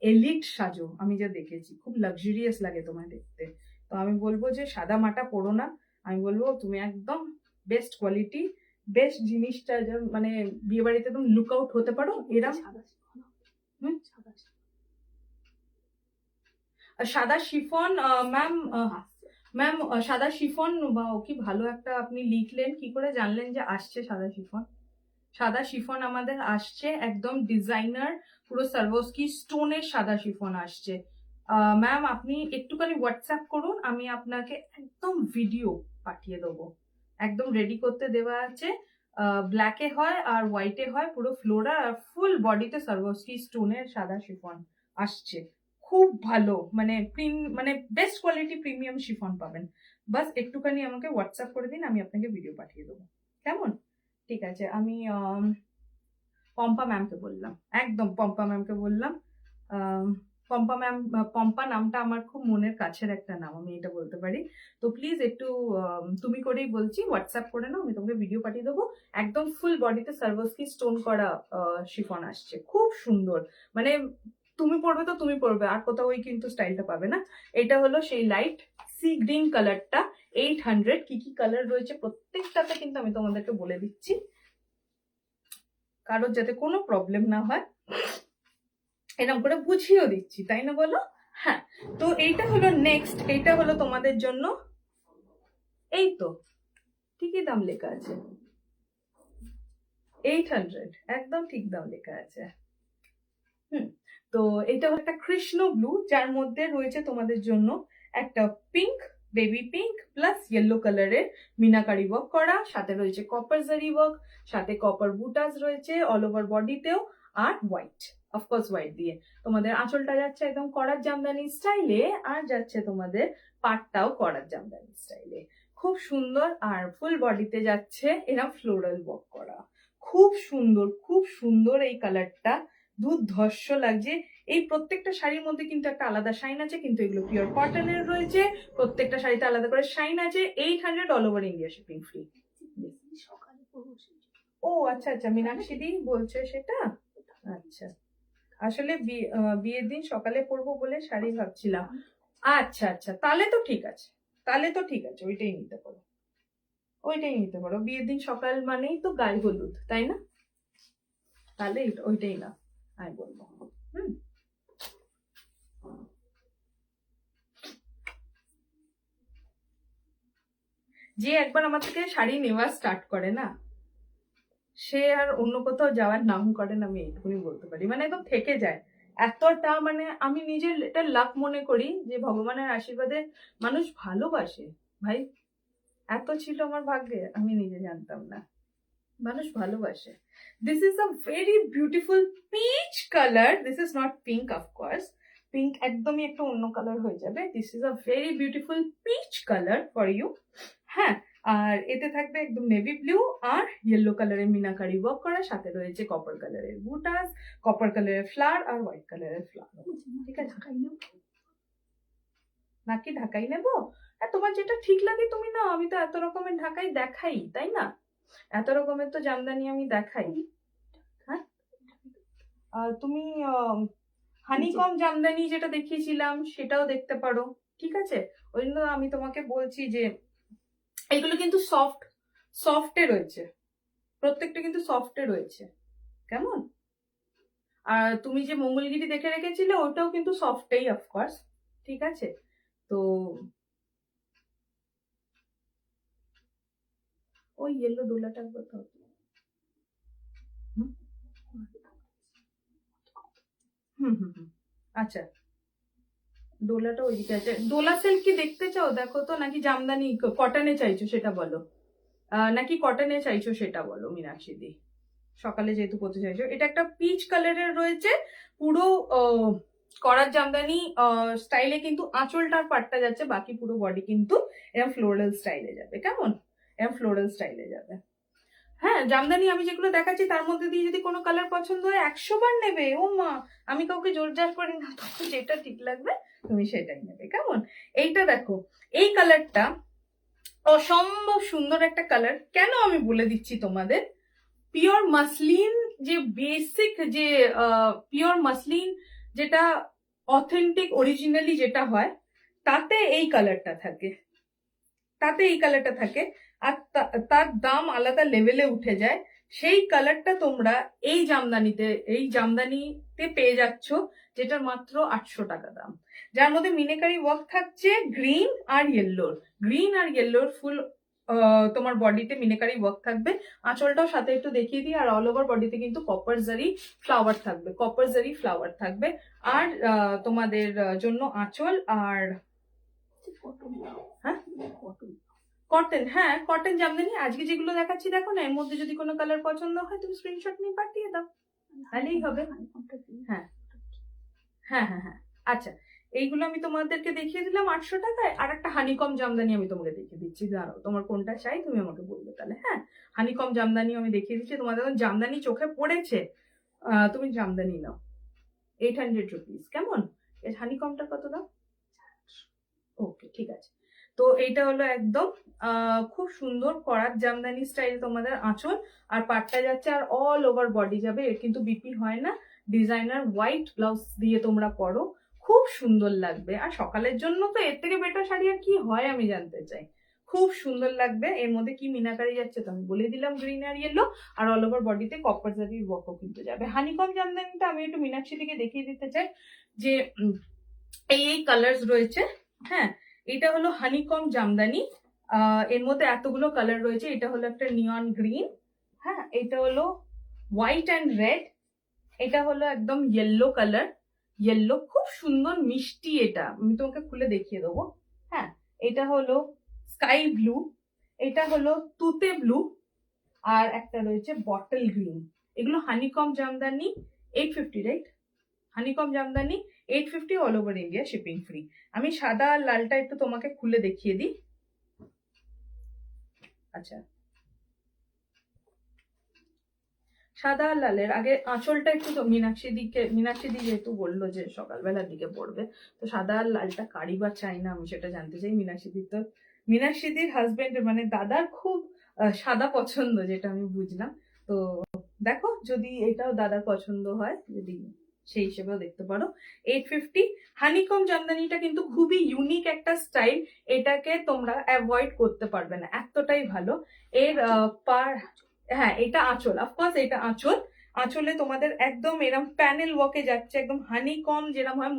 এলিট সাজো, আমি যা দেখেছি খুব লাক্সারিয়াস লাগে তোমায় দেখতে। তো আমি বলবো যে সাদা মাটা পড়ো না, আমি বলবো তুমি একদম বেস্ট কোয়ালিটি, বেস্ট জিনিসটা মানে বিয়ে বাড়িতে তুমি লুক আউট হতে পারো এরম। সাদা শিফন, ম্যাম, ম্যাম সাদা শিফন, কি ভালো একটা আপনি লিখলেন, কি করে জানলেন যে আসছে সাদা শিফন? সাদা শিফন আমাদের আসছে একদম ডিজাইনার, পুরো সার্ভোস্কি স্টোনের সাদা শিফন আসছে। ম্যাম আপনি একটুখানি হোয়াটসঅ্যাপ করুন, আমি আপনাকে একদম ভিডিও পাঠিয়ে দেবো। একদম রেডি করতে দেওয়া আছে, ব্ল্যাকে হয় আর হোয়াইটে হয়, পুরো ফ্লোরা আর ফুল বডিতে সার্ভোস্কি স্টোনের সাদা শিফন আসছে। খুব ভালো, মানে মানে বেস্ট কোয়ালিটি প্রিমিয়াম শিফন পাবেন। বাস একটুখানি আমাকে হোয়াটসঅ্যাপ করে দিন, আমি আপনাকে ভিডিও পাঠিয়ে দেবো। কেমন? ঠিক আছে, আমি পম্পা ম্যামকে বললাম, একদম পম্পা ম্যামকে বললাম। পম্পা ম্যাম, পম্পা নামটা আমার খুব মনের কাছের একটা নাম, আমি এটা বলতে পারি। তো প্লিজ একটু তুমি করেই বলছি, হোয়াটসঅ্যাপ করে নাও, আমি তোমাকে ভিডিও পাঠিয়ে দেবো। একদম ফুল বডিতে সার্ভোস্কি স্টোন করা শিফন আসছে, খুব সুন্দর। মানে তুমি পরবে তো তুমি পরবে, আর কোথাও ওই কিন্তু স্টাইলটা পাবে না। এটা হলো সেই লাইট সি গ্রিন কালারটা, 800। কি কি কালার রয়েছে প্রত্যেকটাতে কিন্তু আমি তোমাদেরকে বলে দিচ্ছি, কারোর যাতে কোনো প্রবলেম না হয়, এরকম করে বুঝিয়েও দিচ্ছি, তাই না বলো? হ্যাঁ, তো এইটা হলো নেক্সট, এইটা হলো তোমাদের জন্য, এই তো ঠিকই দাম লেখা আছে, 800, একদম ঠিক দাম লেখা আছে। হুম, তো এটা হলো একটা কৃষ্ণ ব্লু, যার মধ্যে রয়েছে তোমাদের জন্য একটা pink, baby pink plus yellow কালারের মিনাকারি ওয়ার্ক করা, সাথে রয়েছে কপার জারি ওয়ার্ক, সাথে কপার বুটাস রয়েছে অল ওভার বডিতেও, আর হোয়াইট, অফকোর্স হোয়াইট দিয়ে তোমাদের আঁচলটা যাচ্ছে একদম করার জামদানি স্টাইলে, আর যাচ্ছে তোমাদের পাটটাও করার জামদানি স্টাইলে, খুব সুন্দর। আর ফুল বডিতে যাচ্ছে এরকম ফ্লোরাল ওয়ার্ক করা, খুব সুন্দর, খুব সুন্দর এই কালারটা, দুর্ধর্ষ লাগছে। এই প্রত্যেকটা শাড়ির মধ্যে কিন্তু একটা আলাদা শাইন আছে, কিন্তু এগুলো পিওর কটনের রয়েছে, প্রত্যেকটা শাড়িতে আলাদা করে শাইন আছে। 800 all over India shipping free. ও আচ্ছা আচ্ছা, মীনাক্ষী দি বলছে সেটা। আচ্ছা, আসলে বিয়ের দিন সকালে পরবো বলে শাড়ি ভাবছিলাম। আচ্ছা আচ্ছা, তাহলে তো ঠিক আছে, তাহলে তো ঠিক আছে, ওইটাই নিতে পারো, ওইটাই নিতে পারো। বিয়ের দিন সকাল মানেই তো গায়ে হলুদ, তাই না? তাহলে ওইটাই না আমি বলবো। হুম, যে একবার আমার থেকে শাড়ি নেওয়া স্টার্ট করে না, সে আর অন্য কোথাও যাওয়ার নাম করে না, আমি এইটুকুনি বলতে পারি। মানে একদম থেকে যায় এতটা, মানে আমি নিজের এটা লাক মনে করি যে ভগবানের আশীর্বাদে মানুষ ভালোবাসে। ভাই, এত ছিল আমার ভাগ্যে, আমি নিজে জানতাম না মানুষ ভালোবাসে। This is a very beautiful peach colour, this is not pink, of course pink একদমই একটা অন্য কালার হয়ে যাবে। This is a very beautiful peach colour for you. হ্যাঁ, আর এতে থাকবে একদম নেভি ব্লু আর ইয়েলো কালারের মিনাকারি ওয়ার্ক করা, সাথে রয়েছে কপার কালারের বুটাস, কপার কালারের ফ্লাওয়ার আর হোয়াইট কালারের ফ্লাওয়ার। ঠিক আছে, নাকি ঢাকাই নেবো? তোমার যেটা ঠিক লাগে তুমি নাও, আমি তো এত রকমের ঢাকাই দেখাই, তাই না? এত রকমের তো জামদানি আমি দেখাই। হ্যাঁ, তুমি হানিকম জামদানি যেটা দেখিয়েছিলাম সেটাও দেখতে পারো। ঠিক আছে, ওই জন্য আমি তোমাকে বলছি যে এগুলো কিন্তু সফট, সফটে রয়েছে, প্রত্যেকটা কিন্তু সফটে রয়েছে, কেমন? আর তুমি যে মঙ্গলগিরি দেখে রেখেছিলে ওটাও কিন্তু সফটেই, অফকোর্স। ঠিক আছে, তো ওই ইয়েলো ডোলাটা একবার দাও। হুম হুম হুম হুম, আচ্ছা, ডোলাটা ওইদিকে আছে। ডোলা সিল্ক কি দেখতে চাও? দেখো তো, নাকি জামদানি কটনে চাইছো সেটা বলো, নাকি কটনে চাইছো সেটা বলো মীনাক্ষী দি। সকালে যেহেতু পরতে চাইছো, এটা একটা পিচ কালারের রয়েছে, পুরো করার জামদানি স্টাইলে, কিন্তু আঁচলটার পাটটা যাচ্ছে, বাকি পুরো বডি কিন্তু এরকম ফ্লোরাল স্টাইলে যাবে, কেমন? এরকম ফ্লোরাল স্টাইলে যাবে। হ্যাঁ, জামদানি আমি যেগুলো দেখাচ্ছি তার মধ্যে দিয়ে যদি কোনো কালার পছন্দ হয় 100 বার নেবে। ও মা, আমি কাউকে জোর জার করি না, তখন যেটা ঠিক লাগবে তুমি সেটাই নেবে, কেমন? এইটা দেখো, এই কালারটা অসম্ভব সুন্দর একটা কালার। কেন আমি বলে দিচ্ছি তোমাদের, পিওর মাসলিন, যে বেসিক যে পিওর মাসলিন, যেটা অথেন্টিক অরিজিনালি যেটা হয়, তাতে এই কালারটা থাকে, তাতে এই কালারটা থাকে, আর তার দাম আলাদা লেভেলে উঠে যায়। সেই কালারটা তোমরা এই জামদানিতে পেয়ে যাচ্ছ, যেটা মাত্র 800 টাকা দাম, যার মধ্যে মিনেকারি ওয়ার্ক থাকছে গ্রিন আর ইয়েলোর ফুল তোমার বডিতে মিনেকারি ওয়ার্ক থাকবে। আঁচলটাও সাথে একটু দেখিয়ে দিই, আর অল ওভার বডিতে কিন্তু কপার জারি ফ্লাওয়ার থাকবে, কপার জারি ফ্লাওয়ার থাকবে। আর তোমাদের জন্য আঁচল আর হ্যাঁ কটন, হ্যাঁ কটন জামদানি আজকে যেগুলো দেখাচ্ছি দেখো না, এর মধ্যে যদি কোনো কালার পছন্দ হয় তুমি স্ক্রিনশট নিয়ে পাঠিয়ে দাও, তাহলেই হবে। হ্যাঁ হ্যাঁ হ্যাঁ হ্যাঁ, আচ্ছা, এইগুলো আমি তোমাদেরকে দেখিয়ে দিলাম 800 টাকায়। আর একটা হানিকম জামদানি আমি তোমাকে দেখিয়ে দিচ্ছি, দাঁড়াও, তোমার কোনটা চাই তুমি আমাকে বলবে তাহলে। হ্যাঁ, হানিকম জামদানি আমি দেখিয়ে দিচ্ছি, তোমাদের জামদানি চোখে পড়েছে, তুমি জামদানি নাও, 800 রুপিস, কেমন? হানিকমটার কত দাম? ওকে, ঠিক আছে। তো এইটা হলো একদম খুব সুন্দর করার জামদানি স্টাইল তোমাদের আঁচল, আর পাটটা যাচ্ছে, আর অল ওভার বডি যাবে। এর কিন্তু বিপি হয় না, ডিজাইনার হোয়াইট ব্লাউজ দিয়ে তোমরা পরো, খুব সুন্দর লাগবে। আর সকালের জন্য তো এর থেকে বেটার শাড়ি আর কি হয় আমি জানতে চাই, খুব সুন্দর লাগবে। এর মধ্যে কি মিনাকারি যাচ্ছে তো আমি বলে দিলাম, গ্রিন আর ইয়েলো, আর অল ওভার বডিতে কপার জারির ওয়ার্কও কিন্তু যাবে। হানিকম জামদানিটা আমি একটু মীনাক্ষী থেকে দেখিয়ে দিতে চাই যে এই এই কালার্স রয়েছে। হ্যাঁ, এটা হলো হানিকম জামদানি, এর মধ্যে এতগুলো কালার রয়েছে। এটা হলো একটা নিয়ন গ্রিন, হ্যাঁ, এটা হলো হোয়াইট অ্যান্ড রেড, এটা হলো একদম ইয়েলো কালার, ইয়েলো, খুব সুন্দর মিষ্টি। এটা আমি তোমাকে খুলে দেখিয়ে দেবো। হ্যাঁ, এটা হলো স্কাই ব্লু, এটা হলো তুতে ব্লু, আর একটা রয়েছে বটল গ্রিন। এগুলো honeycomb Jamdani, 850, right? Honeycomb Jamdani 850, all over India shipping free. আমি সাদা আর লালটা একটু তোমাকে খুলে দেখিয়ে দিই। আচ্ছা, সাদা আর লালের আগে আঁচলটা একটু, তো মীনাক্ষী দি যেহেতু বললো যে সকালবেলার দিকে পড়বে, তো সাদা আর লালটা কারি বা চাই না, আমি সেটা জানতে চাই। মীনাক্ষীদির হাজবেন্ড মানে দাদার খুব সাদা পছন্দ, যেটা আমি বুঝলাম। তো দেখো যদি এটাও দাদার পছন্দ হয়, যদি সেই হিসেবেও দেখতে পারো। 850। হানিকম জামদানিটা কিন্তু খুবই ইউনিক একটা স্টাইল, এটাকে তোমরা অ্যাভয়েড করতে পারবে না, এতটাই ভালো। এর পার, হ্যাঁ এটা আঁচল, অফকোর্স এটা আঁচল। আঁচলে তোমাদের একদম এরম প্যানেল ওয়ার্কে যাচ্ছে, একদম হানিকম যেরকম হয়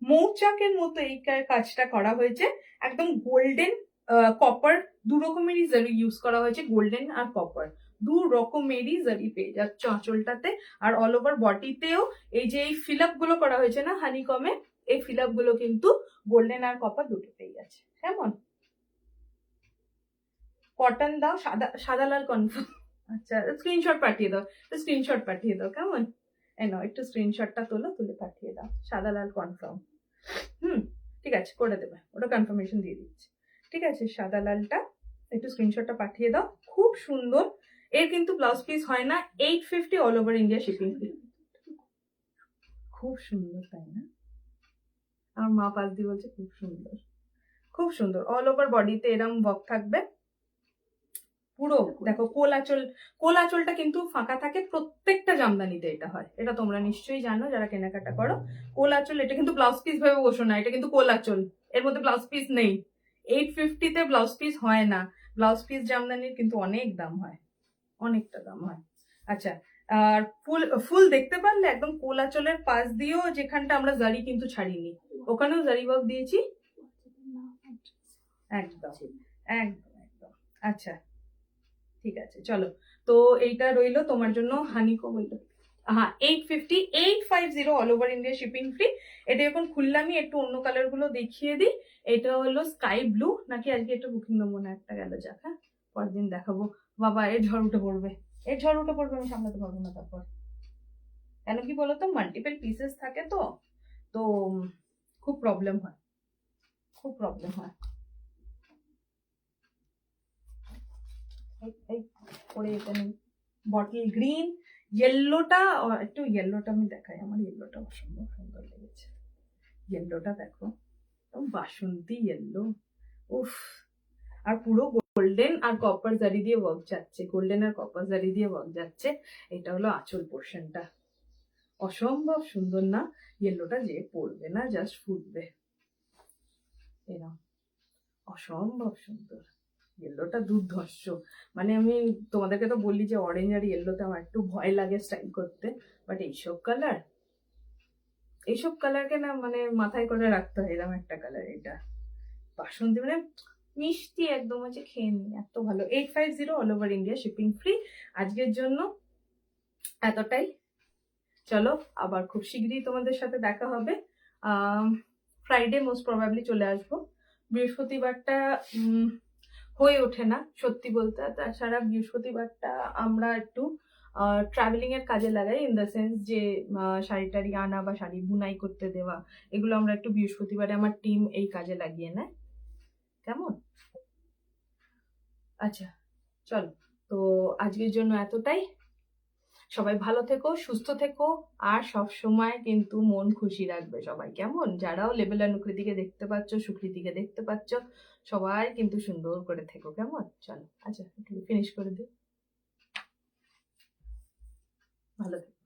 মৌচাকের মতো এই কাজটা করা হয়েছে। একদম গোল্ডেন কপার, দু রকমেরই জারি ইউজ করা হয়েছে, গোল্ডেন আর কপার, দু রকমেরই জারি পেয়ে যাচ্ছে আঁচলটাতে। আর অল ওভার বডিতেও এই যে এই ফিল আপ গুলো করা হয়েছে না হানিকমে, এই ফিল আপ গুলো কিন্তু গোল্ডেন আর কপার দুটোতেই আছে। কেমন? কটন দাও, সাদা সাদা লাল কনফার্ম। আচ্ছা, স্ক্রিনশট পাঠিয়ে দাও, স্ক্রিনশট পাঠিয়ে দাও, কেমন? নাও একটু স্ক্রিনশটটা তুলে পাঠিয়ে দাও, সাদা লাল কনফার্ম। ঠিক আছে, করে দেবে, ওটা কনফার্মেশন দিয়ে দিচ্ছি। ঠিক আছে, সাদা লালটা একটু স্ক্রিনশটটা পাঠিয়ে দাও, খুব সুন্দর। এর কিন্তু ব্লাউজ পিস হয় না, 850, all over India shipping free. খুব সুন্দর, তাই না? আমার মা পাশ দিয়ে বলছে খুব সুন্দর, খুব সুন্দর। অল ওভার বডিতে এরম ওয়ার্ক থাকবে পুরো। দেখো কোল আঁচলটা কিন্তু ফাঁকা থাকে, প্রত্যেকটা জামদানিতে এটা হয়, এটা তোমরা নিশ্চয়ই জানো যারা কেনাকাটা করো। কোল আঁচল, এটা কিন্তু ব্লাউজ পিস ভেবে বসো না, এটা কিন্তু কোল আঁচল, এর মধ্যে ব্লাউজ পিস নেই। 850-তে ব্লাউজ পিস হয় না, ব্লাউজ পিস জামদানির কিন্তু অনেক দাম হয়, অনেকটা দাম হয়। আচ্ছা, আর ফুল দেখতে পারলে একদম কোল আঁচলের পাশ দিয়েও যেখানটা আমরা জারি কিন্তু ছাড়িনি, ওখানেও জারি ওয়ার্ক দিয়েছি। একদম একদম একদম। আচ্ছা ঠিক আছে, চলো। তো এইটা রইলো তোমার জন্য হানিকম, হ্যাঁ 850 all over India shipping free. এটা এখন খুললামই, একটু অন্য কালার গুলো দেখিয়ে দিই। এটা হলো স্কাই ব্লু, নাকি আজকে একটু বুকিং দেবো না, একটা গেল যাক, হ্যাঁ পরের দিন দেখাবো। বাবা এর ঝড় উঠে পড়বে, আমি সামলাতে পারবো না তারপর। কেন কি বলতো, মাল্টিপল পিসেস থাকে, তো তো খুব প্রবলেম হয়, খুব প্রবলেম হয়। পরে এটা নেই, বটল গ্রিন, ইয়েলোটা, একটু ইয়েলোটা আমি দেখাই, আমার ইয়েলোটা অসম্ভব সুন্দর লেগেছে। ইয়েলোটা দেখো, বাসন্তী ইয়েলো, উফ। আর পুরো গোল্ডেন আর কপার জারি দিয়ে ওয়ার্ক যাচ্ছে, গোল্ডেন আর কপার জারি দিয়ে ওয়ার্ক যাচ্ছে। এটা হলো আঁচল পোর্শনটা, অসম্ভব সুন্দর না? ইয়েলোটা যে পড়বে না জাস্ট ফুটবে, এরকম অসম্ভব সুন্দর। ইয়েলোটা দুর্ধর্ষ, মানে আমি তোমাদেরকে তো বললি যে অরেঞ্জ আর ইয়েলোতে আমার একটু ভয় লাগে স্টাইল করতে, বাট এইসব কালারকে না মানে মাথায় করে রাখতে হয়, এরকম একটা কালার। এটা বাসন্তী মানে মিষ্টি একদম, আছে খেয়ে নি, এত ভালো। 850 all over India shipping free. আজকের জন্য এতটাই, চলো আবার খুব শীঘ্রই তোমাদের সাথে দেখা হবে। ফ্রাইডে মোস্ট প্রবাবলি চলে আসবো, বৃহস্পতিবারটা হয়ে ওঠে না সত্যি বলতে। তাছাড়া বৃহস্পতিবারটা আমরা একটু ট্রাভেলিং এর কাজে লাগাই, ইন দ্য সেন্স যে শাড়ি টাড়ি আনা বা শাড়ি বুনাই করতে দেওয়া, এগুলো আমরা একটু বৃহস্পতিবারে আমার টিম এই কাজে লাগিয়ে নেয়, কেমন? আচ্ছা চলো, তো আজকের জন্য এতটাই। সবাই ভালো থেকো, সুস্থ থেকো, আর সব সময় কিন্তু মন খুশি রাখবে সবাই, কেমন? যারাও লেবেল অনুকৃতিকে দেখতে পাচ্ছ, সুকৃতিকে দেখতে পাচ্ছ, সবাই কিন্তু সুন্দর করে থেকো, কেমন? চলো, আচ্ছা একটু ফিনিশ করে দিই, ভালো থেকো।